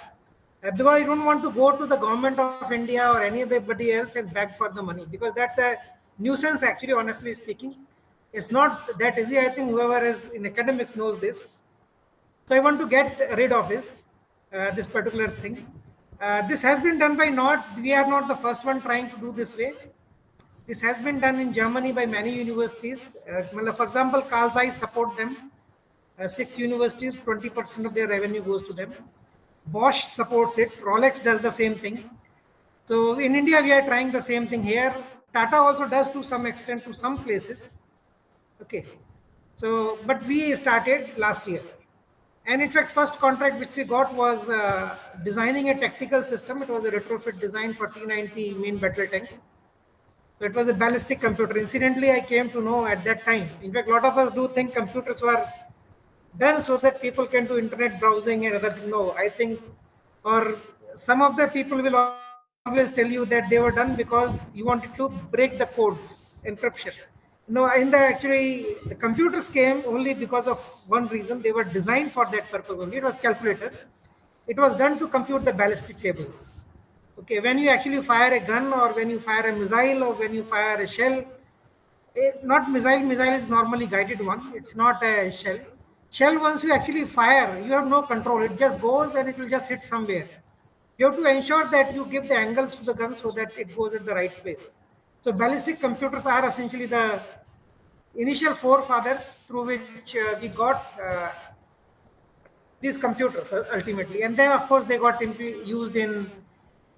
Because I don't want to go to the government of India or anybody else and beg for the money, because that's a nuisance actually, honestly speaking. It's not that easy. I think whoever is in academics knows this. So I want to get rid of this particular thing. This has been done by not, we are not the first one trying to do this way. This has been done in Germany by many universities. For example, Carl Zeiss support them. 6 universities, 20% of their revenue goes to them. Bosch supports it. Rolex does the same thing. So in India, we are trying the same thing here. Tata also does to some extent to some places. Okay. So, but we started last year. And in fact, first contract which we got was designing a tactical system. It was a retrofit design for T-90 main battle tank. So it was a ballistic computer. Incidentally, I came to know at that time. In fact, a lot of us do think computers were done so that people can do internet browsing and other things. No, I think, or some of the people will always tell you that they were done because you wanted to break the codes, encryption. No, in the actually, the computers came only because of one reason. They were designed for that purpose only. It was calculator. It was done to compute the ballistic tables. Okay, when you actually fire a gun or when you fire a missile or when you fire a shell, not missile, missile is normally guided one. It's not a shell. Shell, once you actually fire, you have no control. It just goes and it will just hit somewhere. You have to ensure that you give the angles to the gun so that it goes at the right place. So ballistic computers are essentially the initial forefathers through which we got these computers ultimately. And then of course they got used in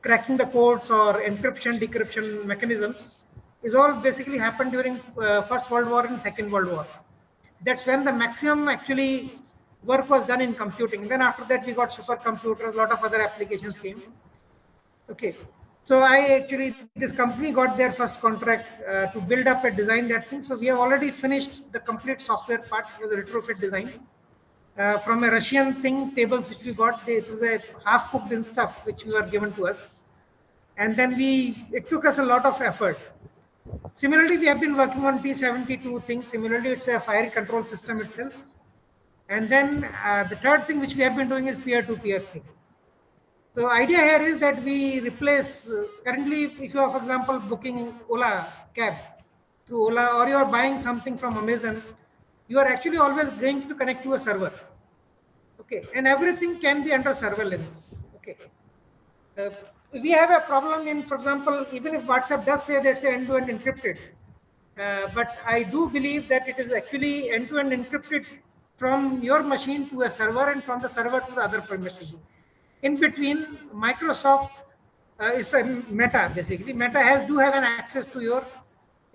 cracking the codes or encryption, decryption mechanisms. Is all basically happened during First World War and Second World War. That's when the maximum actually work was done in computing. Then after that we got supercomputers, a lot of other applications came. Okay. So I actually, this company got their first contract to build up and design that thing. So we have already finished the complete software part. It was a retrofit design. From a Russian thing, tables which we got, it was a half cooked in stuff which we were given to us. And then it took us a lot of effort. Similarly, we have been working on T-72 thing. Similarly, it's a fire control system itself. And then the third thing which we have been doing is peer-to-peer thing. So idea here is that we replace, currently if you are, for example, booking Ola cab through Ola, or you are buying something from Amazon, you are actually always going to connect to a server. Okay, and everything can be under surveillance. Okay. We have a problem in, for example, even if WhatsApp does say that it's end-to-end encrypted, but I do believe that it is actually end-to-end encrypted from your machine to a server and from the server to the other machine. In between, Microsoft is a Meta basically. Meta do have an access to your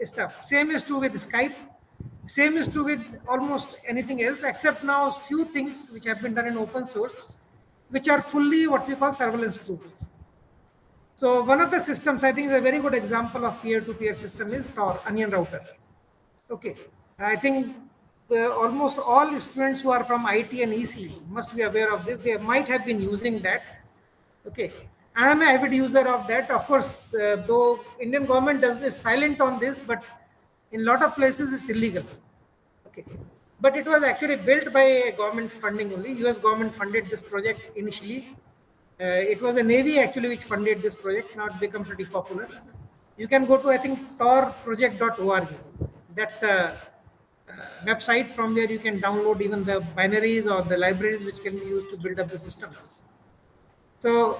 stuff. Same is true with Skype. Same is true with almost anything else, except now few things which have been done in open source, which are fully what we call surveillance proof. So one of the systems, I think is a very good example of peer-to-peer system is Tor, Onion Router. Okay, I think almost all students who are from IT and EC must be aware of this. They might have been using that. Okay, I am an avid user of that. Of course, though Indian government is silent on this, but in a lot of places it's illegal. Okay, but it was actually built by government funding only. US government funded this project initially. It was a Navy actually which funded this project. Now it's become pretty popular. You can go to, I think, torproject.org. That's a website from where you can download even the binaries or the libraries which can be used to build up the systems. So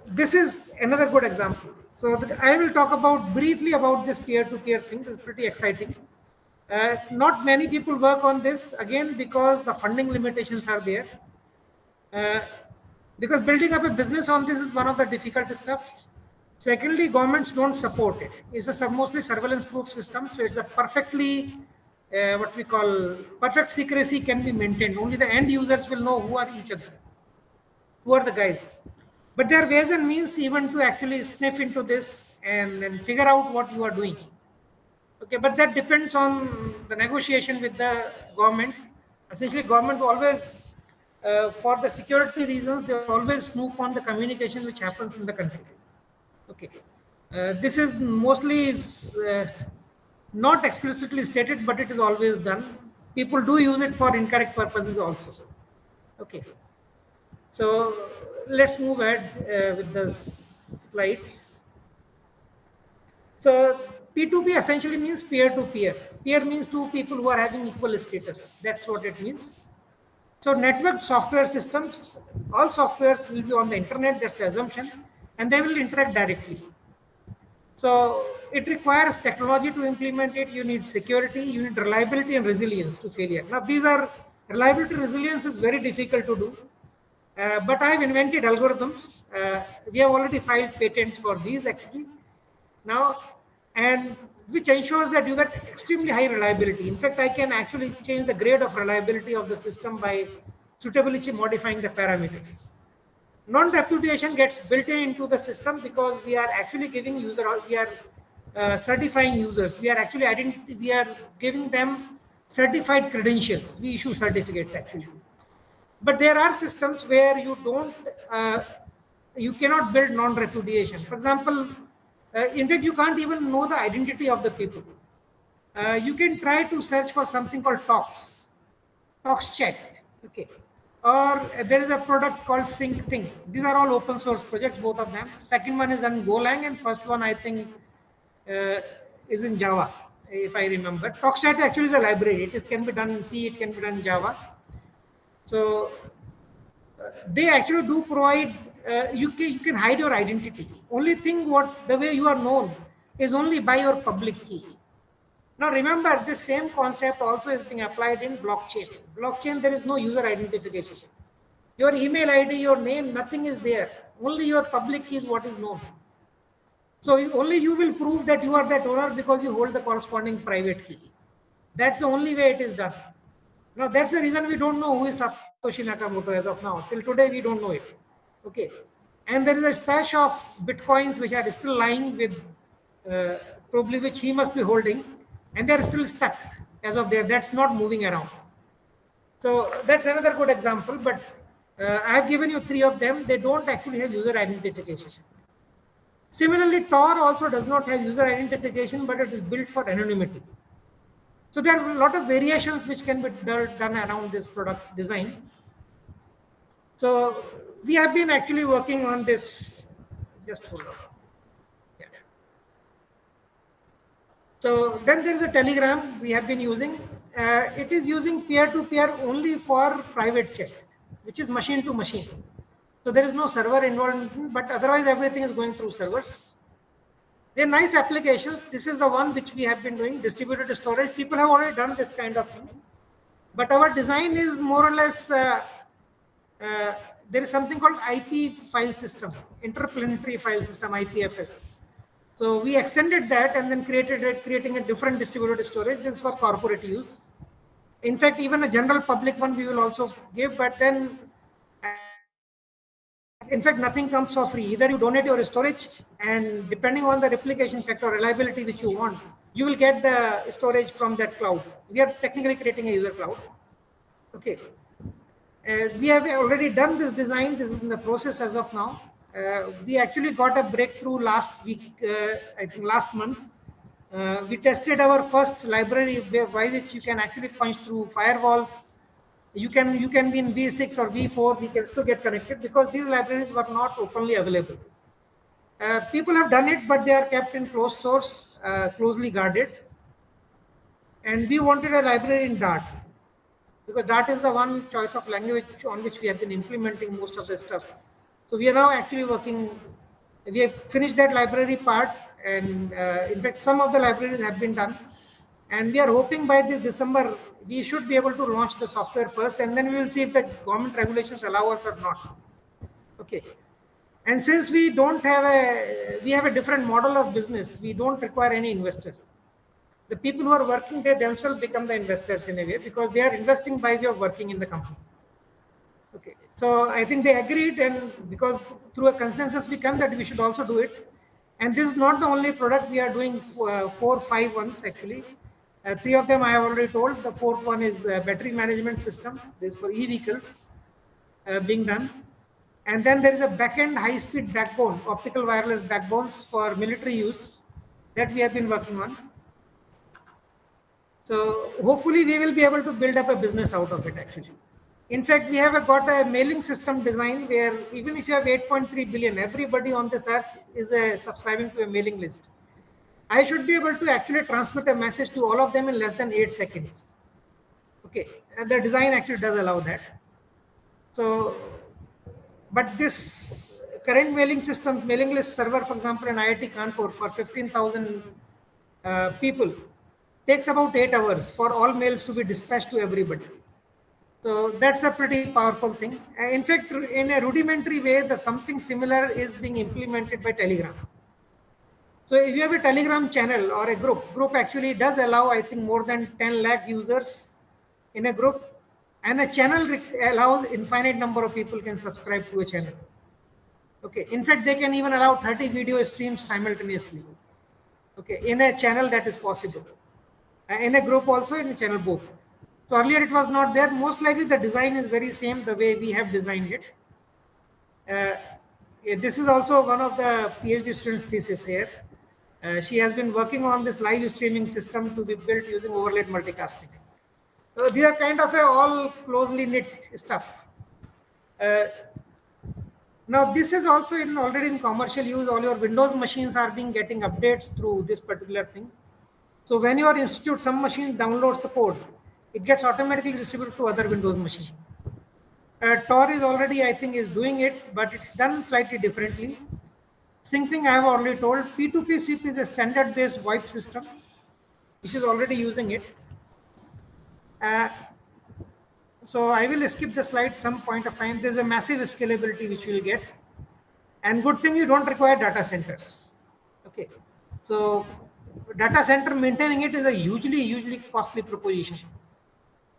this is another good example. So I will talk about briefly about this peer-to-peer thing. This is pretty exciting. Not many people work on this, again, because the funding limitations are there. Because building up a business on this is one of the difficult stuff. Secondly, governments don't support it. It's a mostly surveillance proof system, so it's a perfectly what we call perfect secrecy can be maintained. Only the end users will know who are each other, who are the guys. But there are ways and means even to actually sniff into this and then figure out what you are doing. Okay, but that depends on the negotiation with the government. Essentially, government always, for the security reasons, they always snoop on the communication which happens in the country. Okay, this is mostly is not explicitly stated, but it is always done. People do use it for incorrect purposes also. Okay, so let's move ahead with the slides. So P2P essentially means peer to peer. Peer means two people who are having equal status. That's what it means. So network software systems, all softwares will be on the internet, that's the assumption, and they will interact directly. So it requires technology to implement it. You need security, you need reliability and resilience to failure. Now these are reliability, resilience is very difficult to do. But I've invented algorithms. We have already filed patents for these actually now, and which ensures that you get extremely high reliability. In fact, I can actually change the grade of reliability of the system by suitably modifying the parameters. Non-repudiation gets built into the system because we are actually giving we are certifying users. We are actually we are giving them certified credentials. We issue certificates actually. But there are systems where you don't, you cannot build non-repudiation. For example, in fact, you can't even know the identity of the people. You can try to search for something called Talks Chat. Okay. Or there is a product called Sync Thing. These are all open source projects, both of them. Second one is in Golang, and first one I think uh, is in Java, if I remember. TalkChat actually is a library. Can be done in C, it can be done in Java. So they actually do provide. You can hide your identity. Only thing what the way you are known is only by your public key. Now remember, this same concept also is being applied in blockchain. Blockchain, there is no user identification. Your email ID, your name, nothing is there. Only your public key is what is known. So only you will prove that you are that owner because you hold the corresponding private key. That's the only way it is done. Now that's the reason we don't know who is Satoshi Nakamoto as of now. Till today we don't know it. Okay. And there is a stash of bitcoins which are still lying with probably which he must be holding, and they are still stuck as of there. That's not moving around. So that's another good example. But I have given you three of them. They don't actually have user identification. Similarly, Tor also does not have user identification, but it is built for anonymity. So there are a lot of variations which can be done around this product design. So we have been actually working on this. Just hold on. Yeah. So then there is a Telegram we have been using. It is using peer-to-peer only for private chat, which is machine to machine. So there is no server involved, but otherwise everything is going through servers. They're nice applications. This is the one which we have been doing, distributed storage. People have already done this kind of thing. But our design is more or less, there is something called IP file system, interplanetary file system, IPFS. So we extended that and then creating a different distributed storage. This is for corporate use. In fact, even a general public one we will also give, but then in fact, nothing comes for free. Either you donate your storage, and depending on the replication factor, reliability which you want, you will get the storage from that cloud. We are technically creating a user cloud. Okay. We have already done this design. This is in the process as of now. We actually got a breakthrough last week, I think last month. We tested our first library by which you can actually punch through firewalls. You can be in V6 or V4. We can still get connected because these libraries were not openly available. People have done it, but they are kept in closed source, closely guarded. And we wanted a library in Dart because Dart is the one choice of language on which we have been implementing most of the stuff. So we are now actually working. We have finished that library part, and in fact, some of the libraries have been done. And we are hoping by this December, we should be able to launch the software first, and then we will see if the government regulations allow us or not. Okay. And since we have a different model of business, we don't require any investor. The people who are working, they themselves become the investors in a way, because they are investing by way of working in the company. Okay, so I think they agreed, and because through a consensus we come that we should also do it. And this is not the only product we are doing, four, five ones actually. Three of them I have already told. The fourth one is battery management system. This is for e-vehicles being done. And then there is a back-end high-speed backbone, optical wireless backbones for military use that we have been working on. So hopefully we will be able to build up a business out of it actually. In fact, we have got a mailing system design where even if you have 8.3 billion, everybody on this earth is subscribing to a mailing list. I should be able to actually transmit a message to all of them in less than 8 seconds. Okay, and the design actually does allow that. So, but this current mailing system, mailing list server, for example, in IIT Kanpur for 15,000 people takes about 8 hours for all mails to be dispatched to everybody. So that's a pretty powerful thing. In fact, in a rudimentary way, the something similar is being implemented by Telegram. So if you have a Telegram channel or a group actually does allow, I think, more than 10 lakh users in a group, and a channel allows infinite number of people can subscribe to a channel. Okay, in fact, they can even allow 30 video streams simultaneously. Okay, in a channel that is possible. In a group also, in a channel both. So earlier it was not there. Most likely the design is very same the way we have designed it. This is also one of the PhD students' thesis here. She has been working on this live streaming system to be built using overlaid multicasting. So these are kind of all closely knit stuff. Now this is also already in commercial use. All your Windows machines are being getting updates through this particular thing. So when your institute, some machine downloads the code, it gets automatically distributed to other Windows machine. Tor is already, I think, is doing it, but it's done slightly differently. Same thing I have already told. P2P SIP is a standard-based VoIP system, which is already using it. So I will skip the slide some point of time. There's a massive scalability which we'll get. And good thing you don't require data centers. Okay. So data center maintaining it is a hugely costly proposition.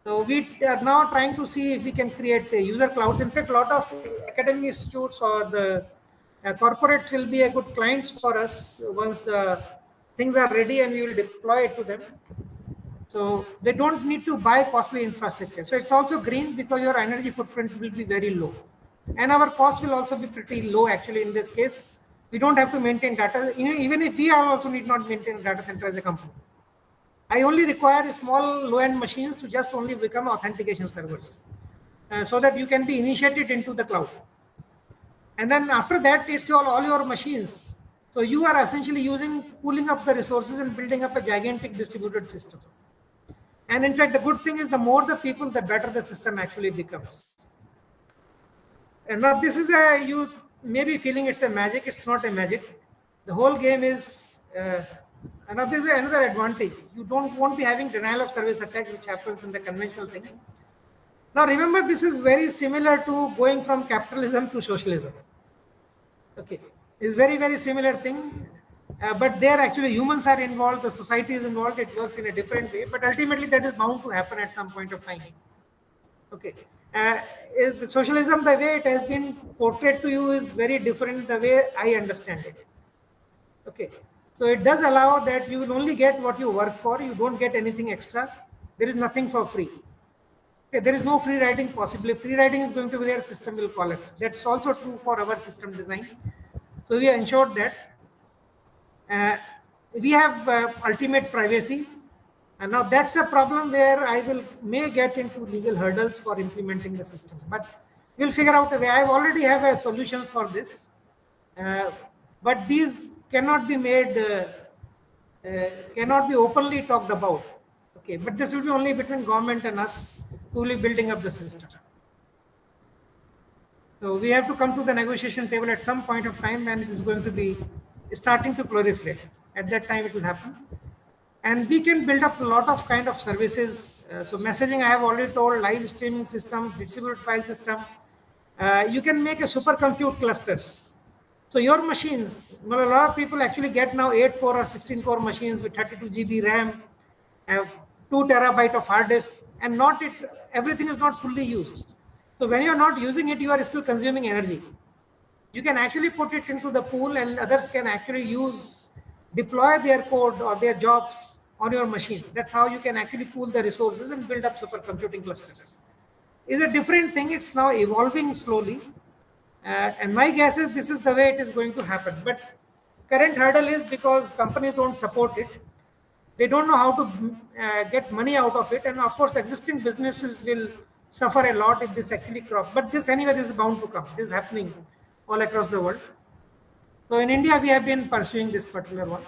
So we are now trying to see if we can create user clouds. In fact, a lot of academic institutes or the corporates will be a good clients for us once the things are ready and we will deploy it to them. So they don't need to buy costly infrastructure. So it's also green because your energy footprint will be very low. And our cost will also be pretty low actually in this case. We don't have to maintain data. Even if we also need not maintain a data center as a company. I only require small low-end machines to just only become authentication servers so that you can be initiated into the cloud. And then after that, it's all your machines. So you are essentially pulling up the resources and building up a gigantic distributed system. And in fact, the good thing is the more the people, the better the system actually becomes. And now this is you may be feeling it's a magic. It's not a magic. The whole game is now this is another advantage. You won't be having denial of service attack, which happens in the conventional thing. Now remember, this is very similar to going from capitalism to socialism. Okay, it's very similar thing. But there actually humans are involved, the society is involved, it works in a different way, but ultimately that is bound to happen at some point of time. Okay. Is the socialism, the way it has been portrayed to you is very different the way I understand it. Okay. So it does allow that you will only get what you work for, you don't get anything extra. There is nothing for free. Okay, there is no free riding possible. If free riding is going to be there, system will collapse. That's also true for our system design. So we ensured that we have ultimate privacy. And now that's a problem where I may get into legal hurdles for implementing the system, but we'll figure out a way. I already have solutions for this, but these cannot be made, cannot be openly talked about. Okay, but this will be only between government and us who will be building up the system. So we have to come to the negotiation table at some point of time when it is going to be starting to proliferate. At that time, it will happen. And we can build up a lot of kind of services. So messaging, I have already told, live streaming system, distributed file system. You can make a supercompute clusters. So your machines, well, a lot of people actually get now 8 core or 16 core machines with 32 GB RAM. have 2 terabyte of hard disk, and not it everything is not fully used. So when you are not using it, you are still consuming energy. You can actually put it into the pool, and others can actually deploy their code or their jobs on your machine. That's how you can actually pool the resources and build up supercomputing clusters. Is a different thing. It's now evolving slowly, and my guess is this is the way it is going to happen. But current hurdle is because companies don't support it. They don't know how to get money out of it, and of course existing businesses will suffer a lot if this actually crop. But this anyway, this is bound to come. This is happening all across the world. So in India we have been pursuing this particular one.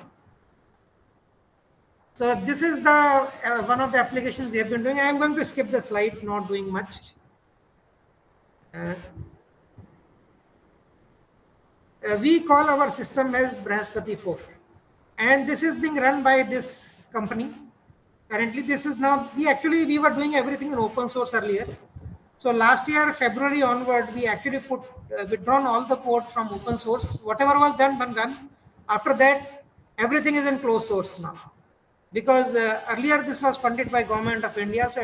So this is the one of the applications we have been doing. I am going to skip the slide, not doing much. We call our system as Brahaspati 4, and this is being run by this company. Currently, this is now, we were doing everything in open source earlier. So last year, February onward, we actually withdrawn all the code from open source. Whatever was done. After that, everything is in closed source now. Because earlier this was funded by Government of India, so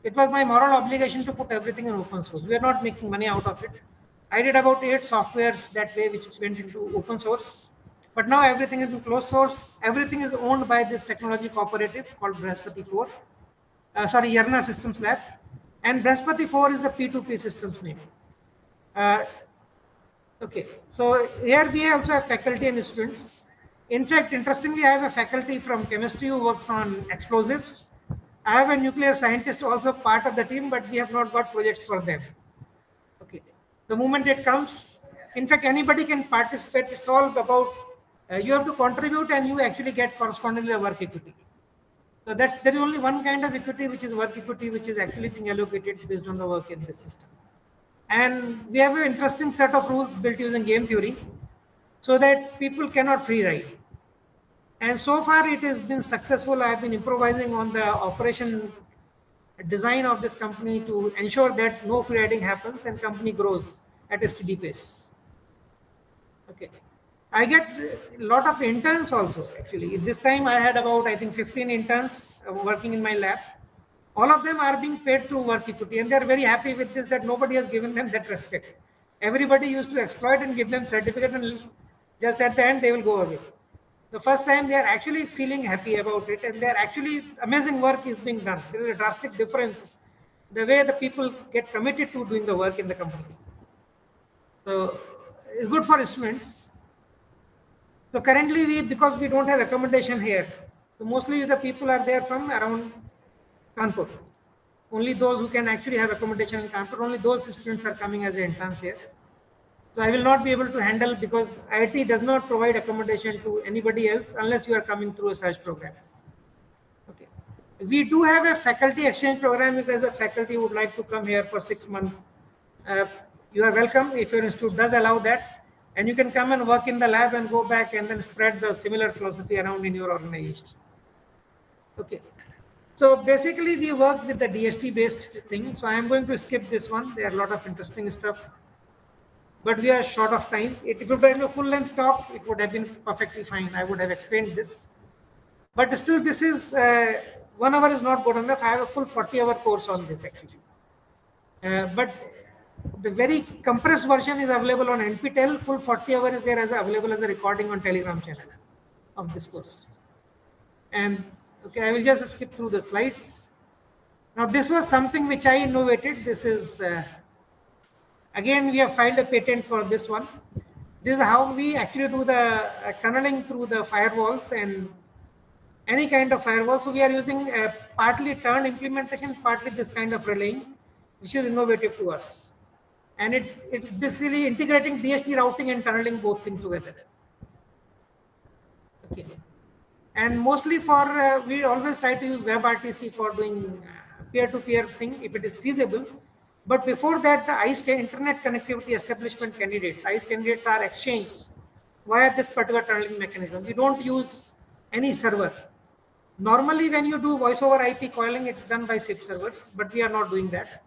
it was my moral obligation to put everything in open source. We are not making money out of it. I did about 8 softwares that way which went into open source. But now everything is in closed source. Everything is owned by this technology cooperative called Brahaspati 4. Yerna Systems Lab. And Brahaspati 4 is the P2P systems name. Okay, so here we also have faculty and students. In fact, interestingly, I have a faculty from chemistry who works on explosives. I have a nuclear scientist also part of the team, but we have not got projects for them. Okay, the moment it comes, in fact, anybody can participate. It's all about you have to contribute, and you actually get correspondingly a work equity. So there is only one kind of equity, which is work equity, which is actually being allocated based on the work in this system. And we have an interesting set of rules built using game theory so that people cannot free ride. And so far it has been successful. I have been improvising on the operation design of this company to ensure that no free riding happens and company grows at a steady pace. Okay. I get a lot of interns also actually. This time I had about, I think, 15 interns working in my lab. All of them are being paid through work equity, and they are very happy with this, that nobody has given them that respect. Everybody used to exploit and give them certificate, and just at the end they will go away. The first time they are actually feeling happy about it, and they are actually amazing work is being done. There is a drastic difference the way the people get committed to doing the work in the company. So it's good for students. So currently because we don't have accommodation here, so mostly the people are there from around Kanpur. Only those who can actually have accommodation in Kanpur, only those students are coming as interns here. So I will not be able to handle, because IIT does not provide accommodation to anybody else unless you are coming through a such program. Okay. We do have a faculty exchange program. If as a faculty would like to come here for 6 months, you are welcome if your institute does allow that. And you can come and work in the lab and go back and then spread the similar philosophy around in your organization. Okay. So basically we work with the DST based thing. So I am going to skip this one. There are a lot of interesting stuff, but we are short of time. If it would have been a full length talk, it would have been perfectly fine. I would have explained this, but still this is 1 hour is not good enough. I have a full 40-hour course on this actually. But the very compressed version is available on NPTEL. Full 40 hours is there as available as a recording on Telegram channel of this course. And okay, I will just skip through the slides. Now this was something which I innovated. This is again, we have filed a patent for this one. This is how we actually do the tunneling through the firewalls and any kind of firewall. So we are using partly turn implementation, partly this kind of relaying, which is innovative to us. And it's basically integrating DST routing and tunneling both things together. Okay. And mostly for, we always try to use WebRTC for doing peer-to-peer thing if it is feasible. But before that, the ICE Internet Connectivity Establishment candidates, ICE candidates are exchanged via this particular tunneling mechanism. We don't use any server. Normally, when you do voice over IP coiling, it's done by SIP servers, but we are not doing that.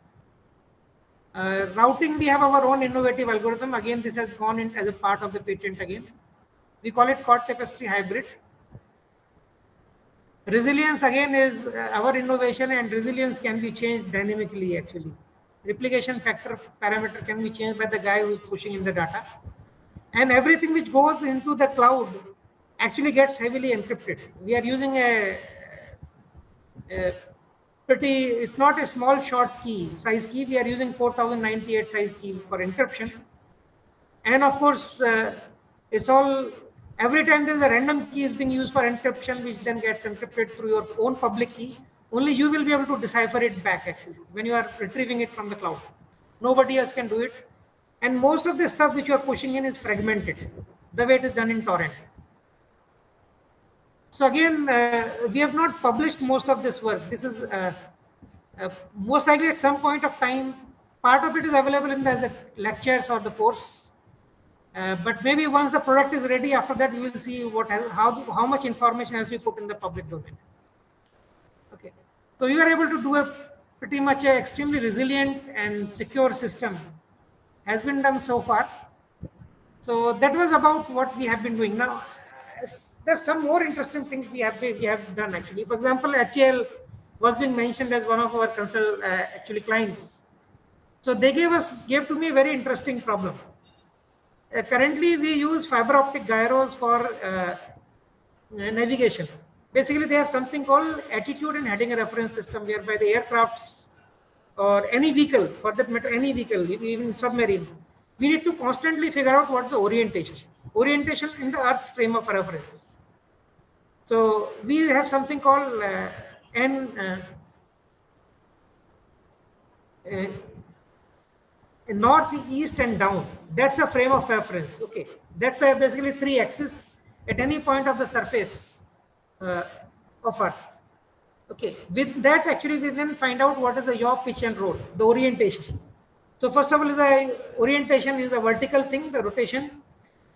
Routing, we have our own innovative algorithm. Again, this has gone in as a part of the patent again. We call it chord tapestry hybrid. Resilience again is our innovation, and resilience can be changed dynamically actually. Replication factor parameter can be changed by the guy who is pushing in the data. And everything which goes into the cloud actually gets heavily encrypted. We are using a pretty, it's not a small short key size key. We are using 4098 size key for encryption. And of course, it's all, every time there is a random key is being used for encryption, which then gets encrypted through your own public key. Only you will be able to decipher it back actually when you are retrieving it from the cloud. Nobody else can do it. And most of the stuff which you are pushing in is fragmented, the way it is done in torrent. So again, we have not published most of this work. This is most likely at some point of time, part of it is available in the lectures or the course. But maybe once the product is ready, after that we will see what has, how much information has to be put in the public domain. Okay, so we were able to do a pretty much a extremely resilient and secure system has been done so far. So that was about what we have been doing. Now, there's some more interesting things we have done actually. For example, HAL was being mentioned as one of our actually clients. So they gave to me a very interesting problem. Currently, we use fiber optic gyros for navigation. Basically, they have something called attitude and heading reference system, whereby the aircrafts or any vehicle, for that matter, any vehicle, even submarine, we need to constantly figure out what's the orientation in the Earth's frame of reference. So we have something called uh, north, east, and down. That's a frame of reference. Okay, that's basically 3 axes at any point of the surface uh, of Earth. Okay, with that actually we then find out what is the yaw, pitch, and roll, the orientation. So first of all is the orientation is the vertical thing, the rotation.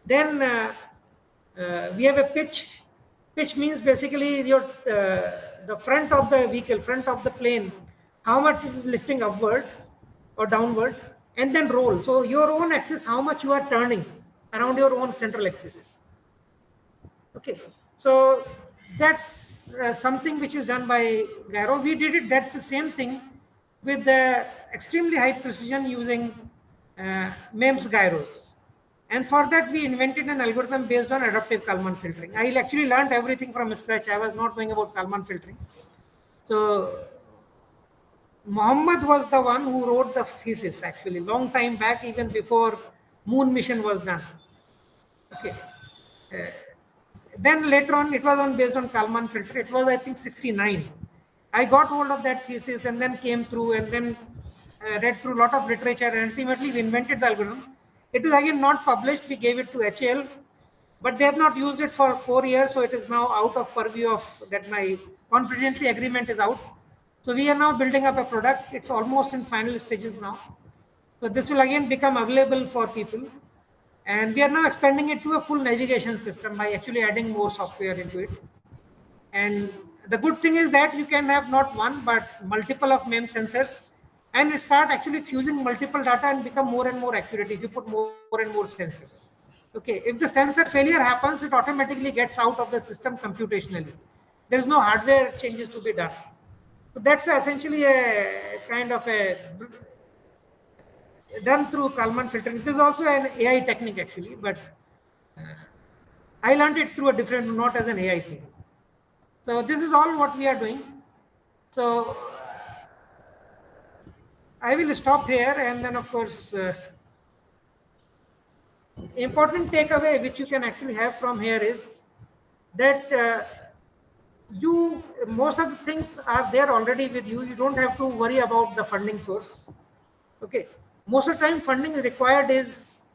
Then we have a pitch. Pitch means basically your the front of the vehicle, front of the plane, how much is lifting upward or downward, and then roll. So your own axis, how much you are turning around your own central axis. Okay, so that's something which is done by gyro. We did it that the same thing with the extremely high precision using MEMS gyros. And for that, we invented an algorithm based on adaptive Kalman filtering. I actually learned everything from scratch. I was not knowing about Kalman filtering. So Muhammad was the one who wrote the thesis actually, long time back, even before moon mission was done. Okay. Then later on, it was on based on Kalman filter. It was, I think, 69. I got hold of that thesis and then came through and then read through a lot of literature, and ultimately we invented the algorithm. It is again not published. We gave it to HAL, but they have not used it for 4 years, so it is now out of purview of that. My confidentiality agreement is out. So we are now building up a product. It's almost in final stages now. So this will again become available for people. And we are now expanding it to a full navigation system by actually adding more software into it. And the good thing is that you can have not one but multiple of MEM sensors and start actually fusing multiple data and become more and more accurate if you put more and more sensors. Okay, if the sensor failure happens, it automatically gets out of the system computationally. There is no hardware changes to be done. So that's essentially a kind of a done through Kalman filtering. This is also an AI technique actually, but I learned it through a different, not as an AI thing. So this is all what we are doing. So I will stop here, and then of course, important takeaway which you can actually have from here is that you most of the things are there already with you. You don't have to worry about the funding source. Okay, most of the time funding is required is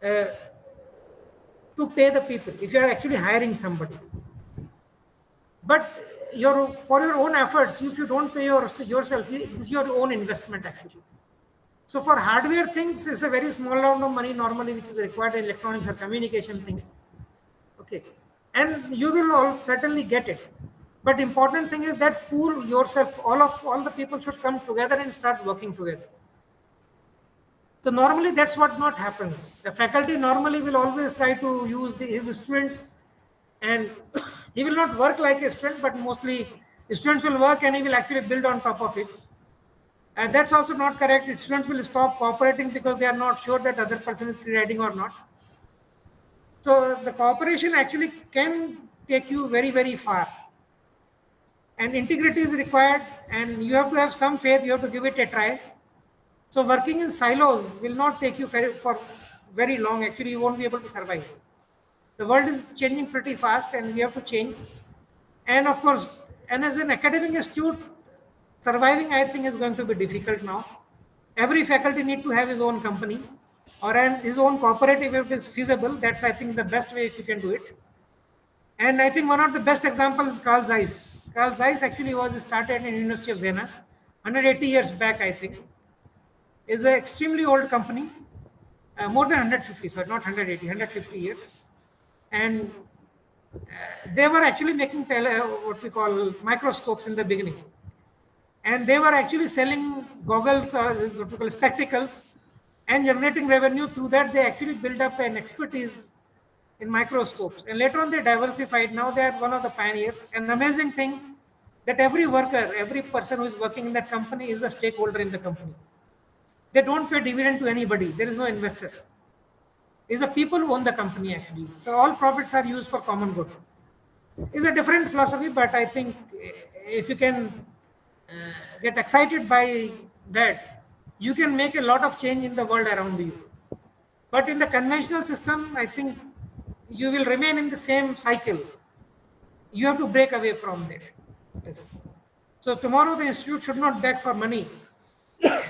to pay the people if you are actually hiring somebody. But for your own efforts, if you don't pay yourself, this is your own investment actually. So for hardware things, it's a very small amount of money normally which is required in electronics or communication things. Okay, and you will all certainly get it. But important thing is that pool yourself. All the people should come together and start working together. So normally that's what not happens. The faculty normally will always try to use his students and He will not work like a student, but mostly students will work and he will actually build on top of it. And that's also not correct. Students will stop cooperating because they are not sure that other person is free riding or not. So the cooperation actually can take you very, very far. And integrity is required, and you have to have some faith, you have to give it a try. So working in silos will not take you for very long. Actually, you won't be able to survive. The world is changing pretty fast, and we have to change. And of course, and as an academic institute, surviving I think is going to be difficult now. Every faculty need to have his own company or his own cooperative if it is feasible. That's I think the best way if you can do it. And I think one of the best examples is Carl Zeiss. Carl Zeiss actually was started in University of Jena 180 years back, I think. Is an extremely old company, more than 150, sorry, not 180, 150 years. And they were actually making what we call microscopes in the beginning. And they were actually selling goggles or what we call spectacles and generating revenue. Through that, they actually built up an expertise in microscopes. And later on, they diversified. Now they are one of the pioneers. An amazing thing that every worker, every person who is working in that company is a stakeholder in the company. They don't pay dividend to anybody. There is no investor. It's the people who own the company actually. So all profits are used for common good. It's a different philosophy, but I think if you can get excited by that, you can make a lot of change in the world around you. But in the conventional system, I think you will remain in the same cycle. You have to break away from that. Yes. So tomorrow the institute should not beg for money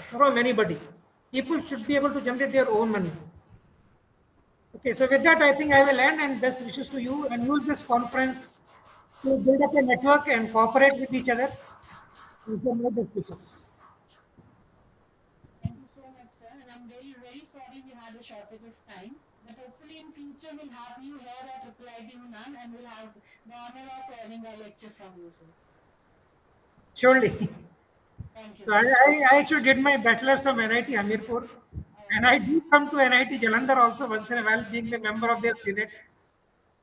from anybody. People should be able to generate their own money. Okay, so with that, I think I will end and best wishes to you and use this conference to build up a network and cooperate with each other. These are my best wishes. Thank you so much, sir. And I'm very, very sorry we had a shortage of time. But hopefully in future we'll have you here at Triple ID Unan and we'll have the honor of having a lecture from you, sir. Surely. Thank you, So sir. I actually did my bachelor's from NIT Hamirpur, and I do come to NIT Jalandhar also once in a while, being the member of their senate.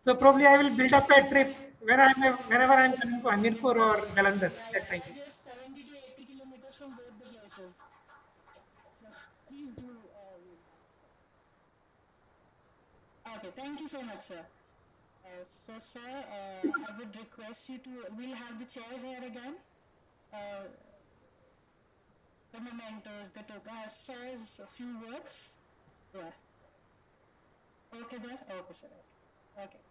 So probably I will build up a trip whenever I'm coming to Hamirpur or Jalandhar Yeah, that yeah. time. We are just 70 to 80 kilometers from both the places. So please do visit that, sir. Okay, thank you so much, sir. So, sir, I would request you to, we'll have the chairs here again. Uh, the mementos, the token. Sir's a few words. Yeah. Okay, there? Okay, sir. Okay. Okay.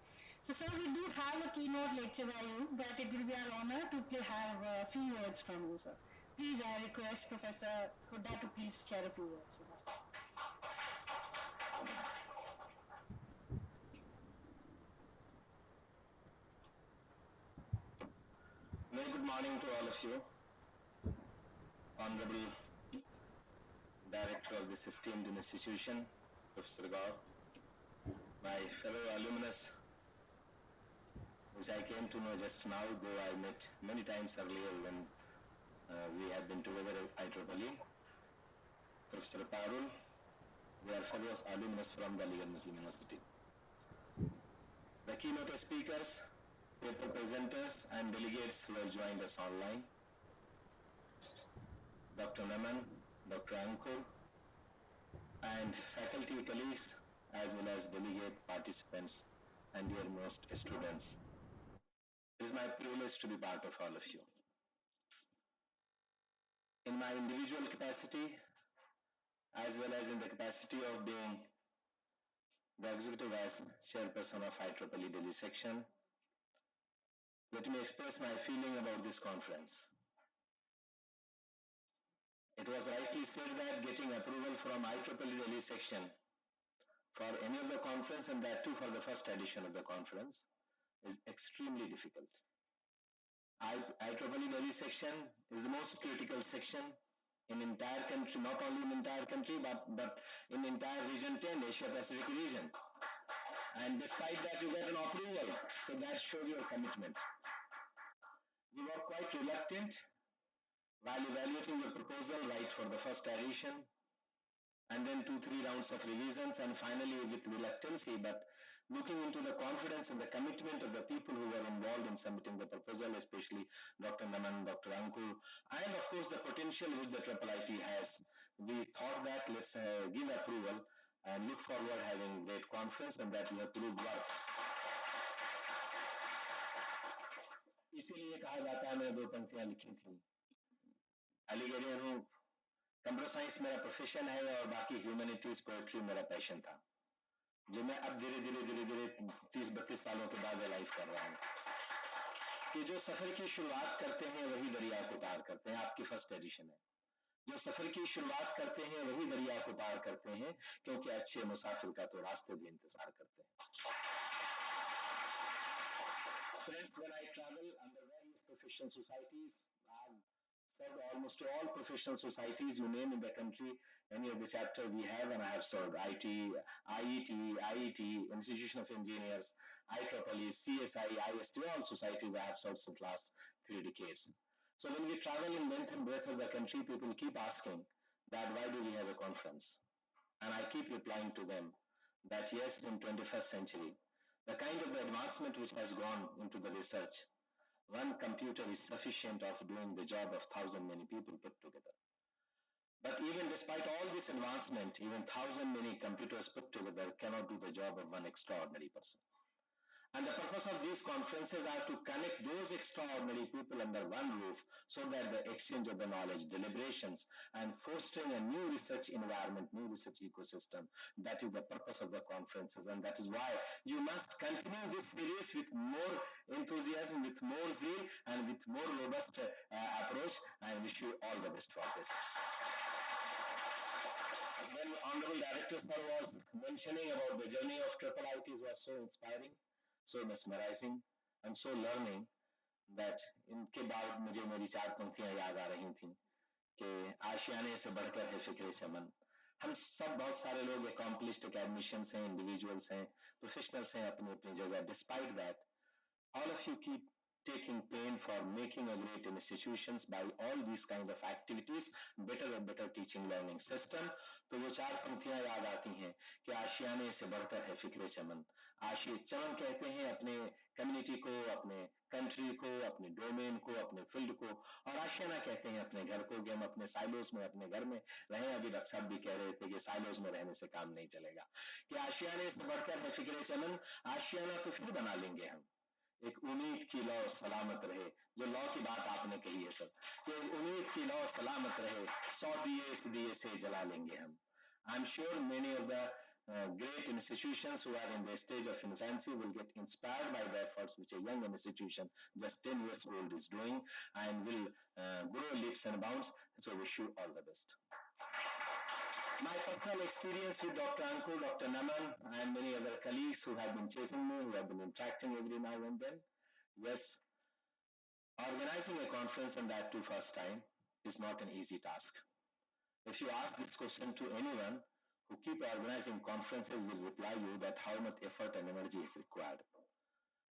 So, sir, we do have a keynote lecture by you, but it will be our honor to have a few words from you, sir. Please, I request Professor Huda to please share a few words with us. Very good morning to all of you. Honorable Director of this esteemed institution, Professor Gaur, my fellow alumnus, which I came to know just now, though I met many times earlier when we had been together at IEEE, Professor Parul, we are fellow alumnus from the Legal Muslim University. The keynote speakers, paper presenters, and delegates who have joined us online, Dr. Naman, Dr. Ankur, and faculty colleagues, as well as delegate participants and dearmost students. It is my privilege to be part of all of you. In my individual capacity, as well as in the capacity of being the Executive Vice Chairperson of IEEE Delhi section, let me express my feeling about this conference. It was rightly said that getting approval from IEEE Delhi section for any of the conference, and that too for the first edition of the conference, is extremely difficult. IEEE Delhi section is the most critical section in entire country, not only in entire country, but in entire region 10, Asia Pacific region. And despite that, you get an approval. So that shows your commitment. We were quite reluctant while evaluating the proposal right for the first edition, and then 2-3 rounds of revisions, and finally with reluctancy, but looking into the confidence and the commitment of the people who were involved in submitting the proposal, especially Dr. Naman, Dr. Ankur, and of course the potential which the IIIT has. We thought that let's give approval and look forward having great conference and that we have proved work. इसीलिए कहा जाता है, मैंने दो पंक्तियां लिखी थी, एलिगेरियन हूँ, कंप्यूटर साइंस मेरा प्रोफेशन है और बाकी ह्यूमैनिटीज पोएट्री मेरा पैशन था, जो मैं अब धीरे धीरे धीरे धीरे 30-32 सालों के बाद रियलाइज कर रहा हूँ कि जो सफर की शुरुआत करते हैं वही दरिया को पार करते हैं. आपकी फर्स्ट एडिशन है. जो सफर की शुरुआत करते हैं वही दरिया को पार करते हैं, क्योंकि अच्छे मुसाफिर का तो रास्ते भी इंतजार करते हैं. Friends, when I travel under various professional societies, I've served almost all professional societies you name in the country. Any of the chapter we have, and I have served IT, IET, Institution of Engineers, IEEE, CSI, IST, all societies I have served since last 3 decades. So when we travel in length and breadth of the country, people keep asking that why do we have a conference? And I keep replying to them that yes, in 21st century, the kind of the advancement which has gone into the research, one computer is sufficient of doing the job of 1,000 many people put together. But even despite all this advancement, even 1,000 many computers put together cannot do the job of one extraordinary person. And the purpose of these conferences are to connect those extraordinary people under one roof so that the exchange of the knowledge, deliberations, and fostering a new research environment, new research ecosystem. That is the purpose of the conferences. And that is why you must continue this series with more enthusiasm, with more zeal, and with more robust approach. I wish you all the best for this. When Honorable Director Sir was mentioning about the journey of IIITs was so inspiring, so mesmerizing and so learning that इनके बाद मुझे मेरी 4 पंक्तियां याद आ रही थी कि आशियाने से बढ़कर है फिक्रे चमन. हम सब बहुत सारे लोग accomplished academicians हैं, individuals हैं, professionals हैं अपनी अपनी जगह. Despite that, all of you keep taking pain for making a great institutions by all these kind of activities, better and better teaching learning system. तो वो 4 पंक्तियां याद आती हैं कि आशियाने से बढ़कर है फिक्रे चमन. आशिया चमन कहते हैं अपने कम्युनिटी को, अपने कंट्री को, अपने डोमेन को, अपने फील्ड को, और आशियाना कहते हैं अपने घर को, कि हम अपने साइलोस में अपने घर में रहें. अभी डॉक्टर साहब भी कह रहे थे कि साइलोस में रहने से काम नहीं चलेगा, कि आशियाने से बढ़कर है फिक्रे चमन. आशियाना तो फिर बना लेंगे हम, एक उम्मीद की लौ सलामत रहे. जो लौ की बात आपने कही है सर, कि उम्मीद की लौ सलामत रहे, 100 दिए इस दिए से जला लेंगे हम. I'm sure many of the great institutions who are in the stage of infancy will get inspired by the efforts which a young institution just 10 years old is doing, and will grow leaps and bounds. So wish you all the best. My personal experience with Dr. Ankur, Dr. Naman, and many other colleagues who have been chasing me, who have been interacting every now and then. Yes, organizing a conference, and that too first time, is not an easy task. If you ask this question to anyone who keep organizing conferences, will reply you that how much effort and energy is required.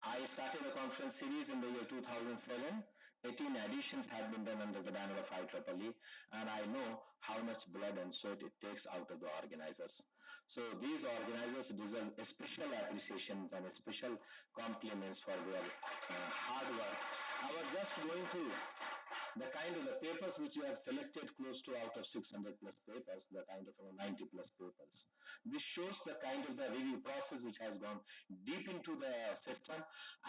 I started a conference series in the year 2007. 18 editions have been done under the banner of IEEE, and I know how much blood and sweat it takes out of the organizers. So these organizers deserve a special appreciations and a special compliments for their hard work. I was just going through the kind of the papers which you have selected, close to out of 600 plus papers, the kind of 90 plus papers. This shows the kind of the review process which has gone deep into the system.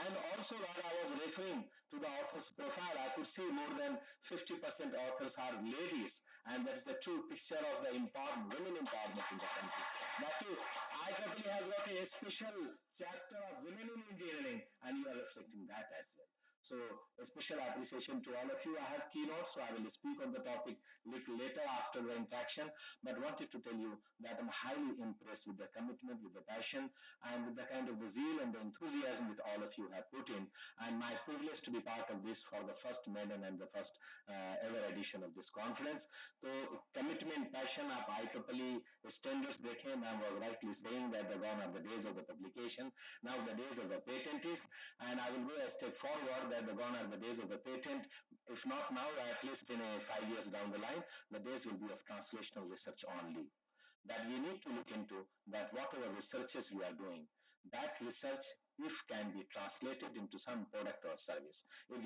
And also while I was referring to the author's profile, I could see more than 50% authors are ladies, and that is a true picture of the women empowerment in the country. That too, IEEE has got a special chapter of women in engineering, and you are reflecting that as well. So a special appreciation to all of you. I have keynotes, so I will speak on the topic little later after the interaction, but wanted to tell you that I'm highly impressed with the commitment, with the passion, and with the kind of the zeal and the enthusiasm that all of you have put in, and my privilege to be part of this for the first maiden and the first ever edition of this conference. So commitment, passion, आप IEEE standards देखें. Ma'am was rightly saying that the gone are the days of the publication, now the days of the patent is, and I will go a step forward that the gone are the days of the patent. If not now, at least in 5 years down the line, the days will be of translational research only. That we need to look into that whatever researches we are doing, that research, if can be translated into some product or service. If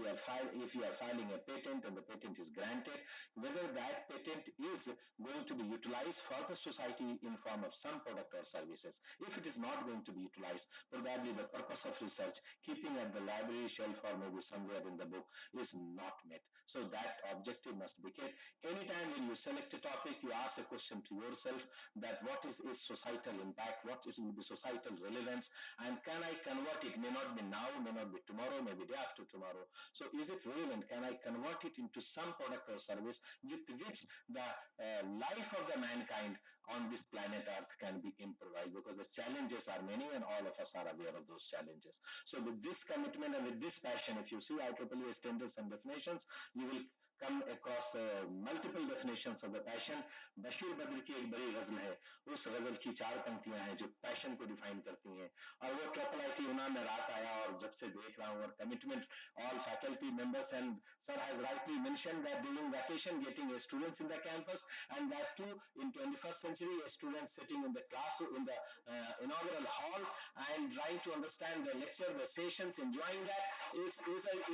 you are filing a patent and the patent is granted, whether that patent is going to be utilized for the society in form of some product or services. If it is not going to be utilized, probably the purpose of research, keeping at the library shelf or maybe somewhere in the book, is not met. So that objective must be kept. Anytime when you select a topic, you ask a question to yourself that what is its societal impact, what is the societal relevance, and can I convert it? May not be now, may not be tomorrow, maybe day after tomorrow. So is it relevant? Can I convert it into some product or service with which the life of the mankind on this planet Earth can be improvised? Because the challenges are many and all of us are aware of those challenges. So with this commitment and with this passion, if you see IEEE standards and definitions, you will come across multiple definitions of the passion. Bashir Badr की एक बड़ी गजल है, उस गजल की चार पंक्तियां हैं जो पैशन को डिफाइन करती हैं, और वो ट्रिपल आईटी यूना में रात आया और जब से देख रहा हूँ, और commitment all faculty members, and sir has rightly mentioned that during vacation getting students in the campus, and that too in 21st century students sitting in the class in the inaugural hall and trying to understand the lecture, the sessions, enjoying that is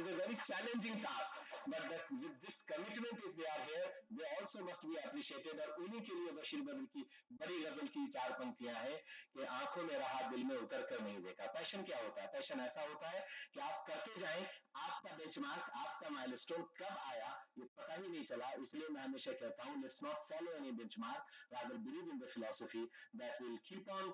a very challenging task. But that with this commitment, if they are here, they also must be appreciated. और उन्हीं के लिए बशीर बद्र की बड़ी गजल की चार पंक्तियां हैं कि आंखों में रहा दिल में उतर कर नहीं देखा. पैशन क्या होता है? पैशन ऐसा होता है कि आप करते जाएं, आपका बेंचमार्क, आपका माइलस्टोन कब आया ये पता ही नहीं चला. इसलिए मैं हमेशा कहता हूं, let's not follow any benchmark, rather believe in the philosophy that will keep on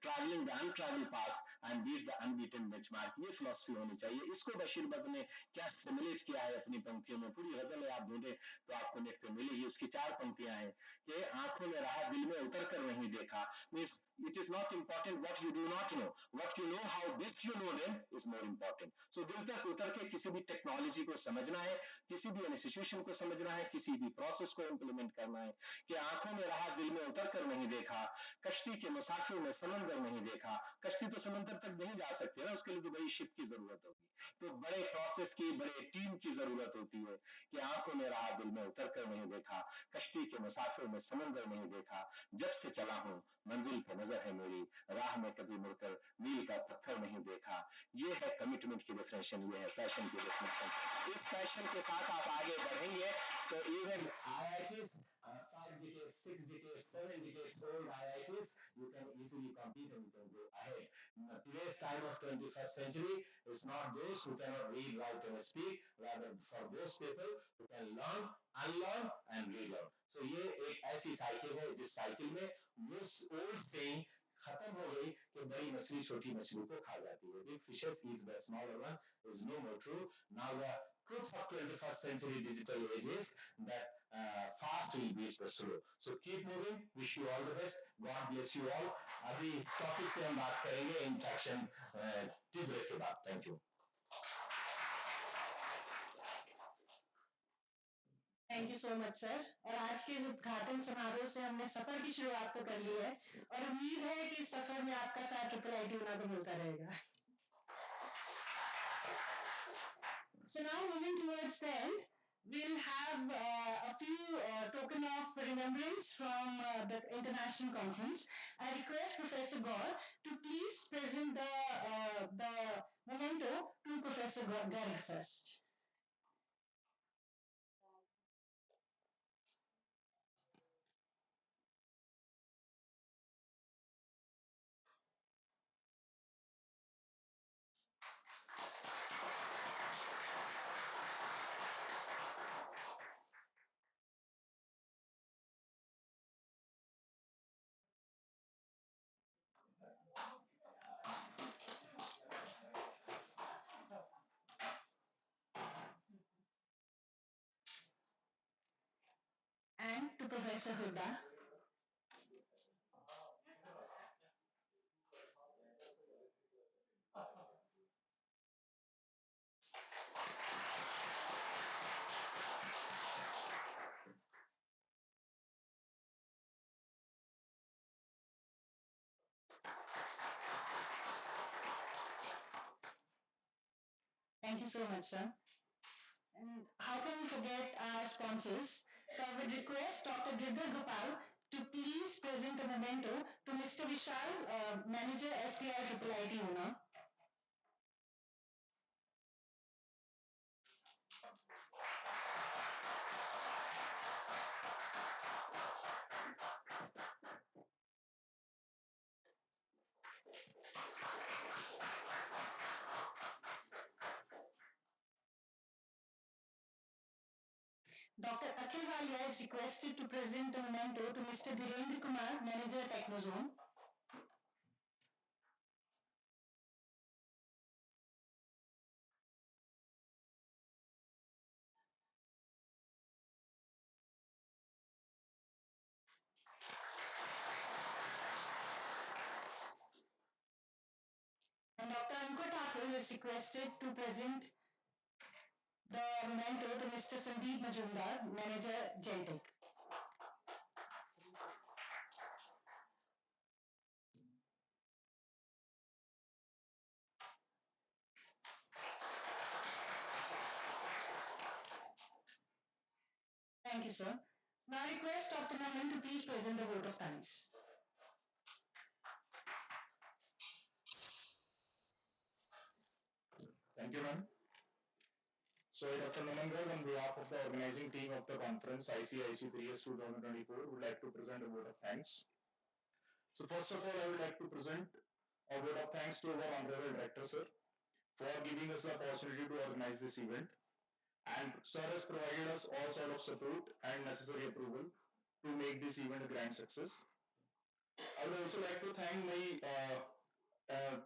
traveling the untraveled path and beat the unbeaten benchmark. ये philosophy होनी चाहिए. इसको बशीर बद्र ने क्या सिमुलेट किया है अपनी पंक्तियों में. पूरी गजल है, आप ढूंढे तो आपको नेट पे मिलेगी. उसकी चार पंक्तियां हैं कि आंखों में रहा दिल में उतर कर नहीं देखा. Means it is not important what you do not know, what you know how best you know them is more important. So दिल तक उतर के किसी भी टेक्नोलॉजी को समझना है, किसी भी इंस्टीट्यूशन को समझना है, किसी भी प्रोसेस को इंप्लीमेंट करना है. कि आंखों में रहा दिल में उतर कर नहीं देखा, कश्ती के मुसाफिर ने समंदर नहीं देखा. कश्ती तो समंदर तक नहीं जा सकती ना, उसके लिए तो बड़ी शिप की जरूरत होगी. तो बड़े प्रोसेस की, बड़े टीम की जरूरत होती है. कि आंखों में रहा दिल में उतर कर नहीं देखा, कश्ती के मुसाफिर ने समंदर नहीं देखा. जब से चला हूं मंजिल पे नजर है मेरी, राह में कभी मुड़कर मील का पत्थर नहीं देखा. ये है कमिटमेंट की डेफिनेशन, ये है पैशन की डेफिनेशन. इस पैशन के साथ आप आगे बढ़ेंगे तो even IITs, 5 decades, 6 decades, 7 decades old IITs, you can easily compete and you can go ahead. Today's time of 21st century is not those who cannot read, write and speak, rather for those people who can learn, unlearn and relearn. So ये एक ऐसी cycle है जिस cycle में वो old saying खत्म हो गई कि बड़ी मछली छोटी मछली को खा जाती है. Big fishes eat the smaller one is no more true. Now the truth of 21st century digital age is that fast will beat the slow. So keep moving. Wish you all the best. God bless you all. अभी topic पे हम बात करेंगे interaction tea break के बाद. Thank you. Thank you so much sir. और आज के इस उद्घाटन समारोह से हमने सफर की शुरुआत तो कर ली है और उम्मीद है कि इस सफर में आपका साथ ट्रिपल आईटी यूना को मिलता रहेगा. So now moving towards the end, we'll have a few token of remembrance from the international conference. I request Professor Gaur to please present the memento to Professor Garg first. And to Professor Huda. Thank you so much, sir. And how can we forget our sponsors? So I would request Dr. Girdhar Gopal to please present a memento to Mr. Vishal, Manager SPI Triple IT owner. Dr. Akhil Walia is requested to present a memento to Mr. Dhirendra Kumar, Manager Technozone. And Dr. Ankur Thakur is requested to present the memento to Mr. Sandeep Majumdar, Manager Gentech. Thank you, sir. Now I request Dr. Naman to please present the vote of thanks. Thank you, ma'am. So, Dr. Namangal, on behalf of the organizing team of the conference ICIC3S 2024, would like to present a vote of thanks. So, first of all, I would like to present a vote of thanks to our honorable director, sir, for giving us the opportunity to organize this event. And sir has provided us all sort of support and necessary approval to make this event a grand success. I would also like to thank my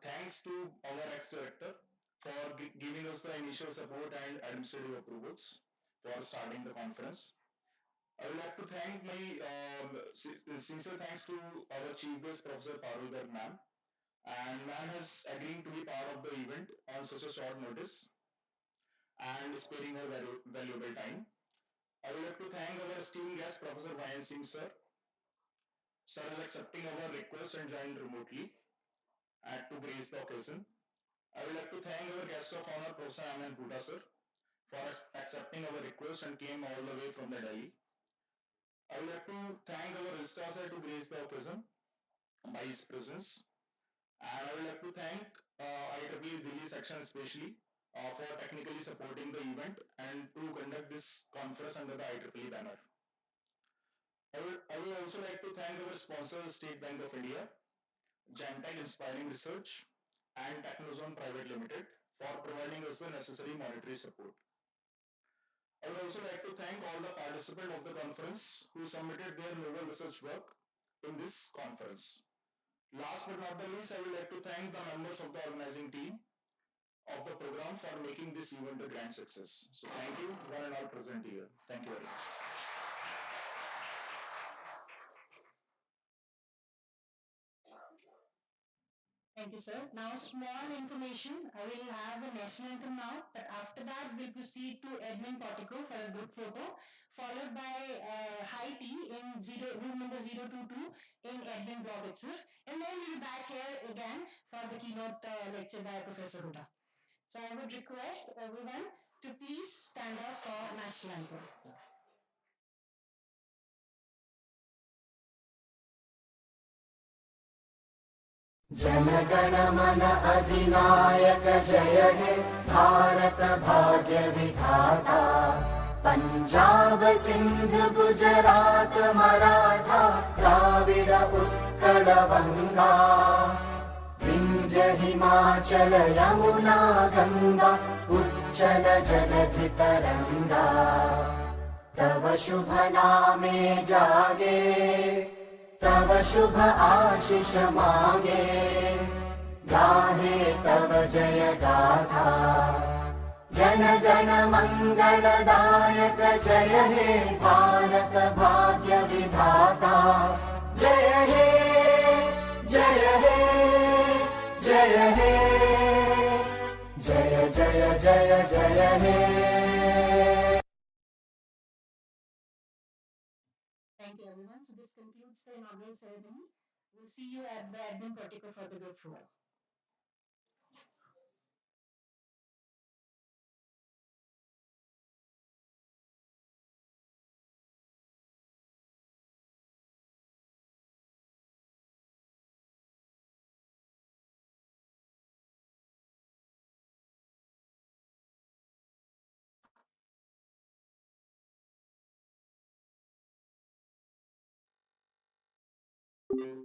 thanks to our ex-director for giving us the initial support and administrative approvals for starting the conference. I would like to thank my sincere thanks to our chief guest, Professor Parul Garg ma'am, and ma'am has agreed to be part of the event on such a short notice and sparing her valuable time. I would like to thank our esteemed guest, Professor Vayan Singh sir. Sir is accepting our request and joined remotely and to grace the occasion. I would like to thank our guest of honor, Professor Anand Huda sir, for accepting our request and came all the way from the Delhi. I would like to thank our registrar sir to grace the occasion by his presence. And I would like to thank IEEE Delhi section especially for technically supporting the event and to conduct this conference under the IEEE banner. I would also like to thank our sponsors, State Bank of India, Gentech Inspiring Research, and Technozone Private Limited for providing us the necessary monetary support. I would also like to thank all the participants of the conference who submitted their novel research work in this conference. Last but not the least, I would like to thank the members of the organizing team of the program for making this event a grand success. So thank you, one and all present here. Thank you very much. Thank you, sir. Now, small information. I will have a national anthem now, but after that, we'll proceed to admin portico for a group photo, followed by high tea in room number 022 in admin block itself. And then we'll be back here again for the keynote lecture by Professor Huda. So I would request everyone to please stand up for national anthem. जनगण मन अधिनायक जय हे भारत भाग्य विधाता पंजाब सिंध गुजरात मराठा द्राविड उत्कल बंगा विंध्य हिमाचल यमुना गंगा उच्चल जलधि तरंगा तव शुभ नामे जागे तव शुभ आशीष मागे गाहे तव जय गाथा जन गण मंगलदायक जय हे भारत भाग्य विधाता जय हे जय हे जय हे जय जय जय जय हे Thank you, everyone. So this concludes the inaugural ceremony. We'll see you at the admin portico for the group photo. you.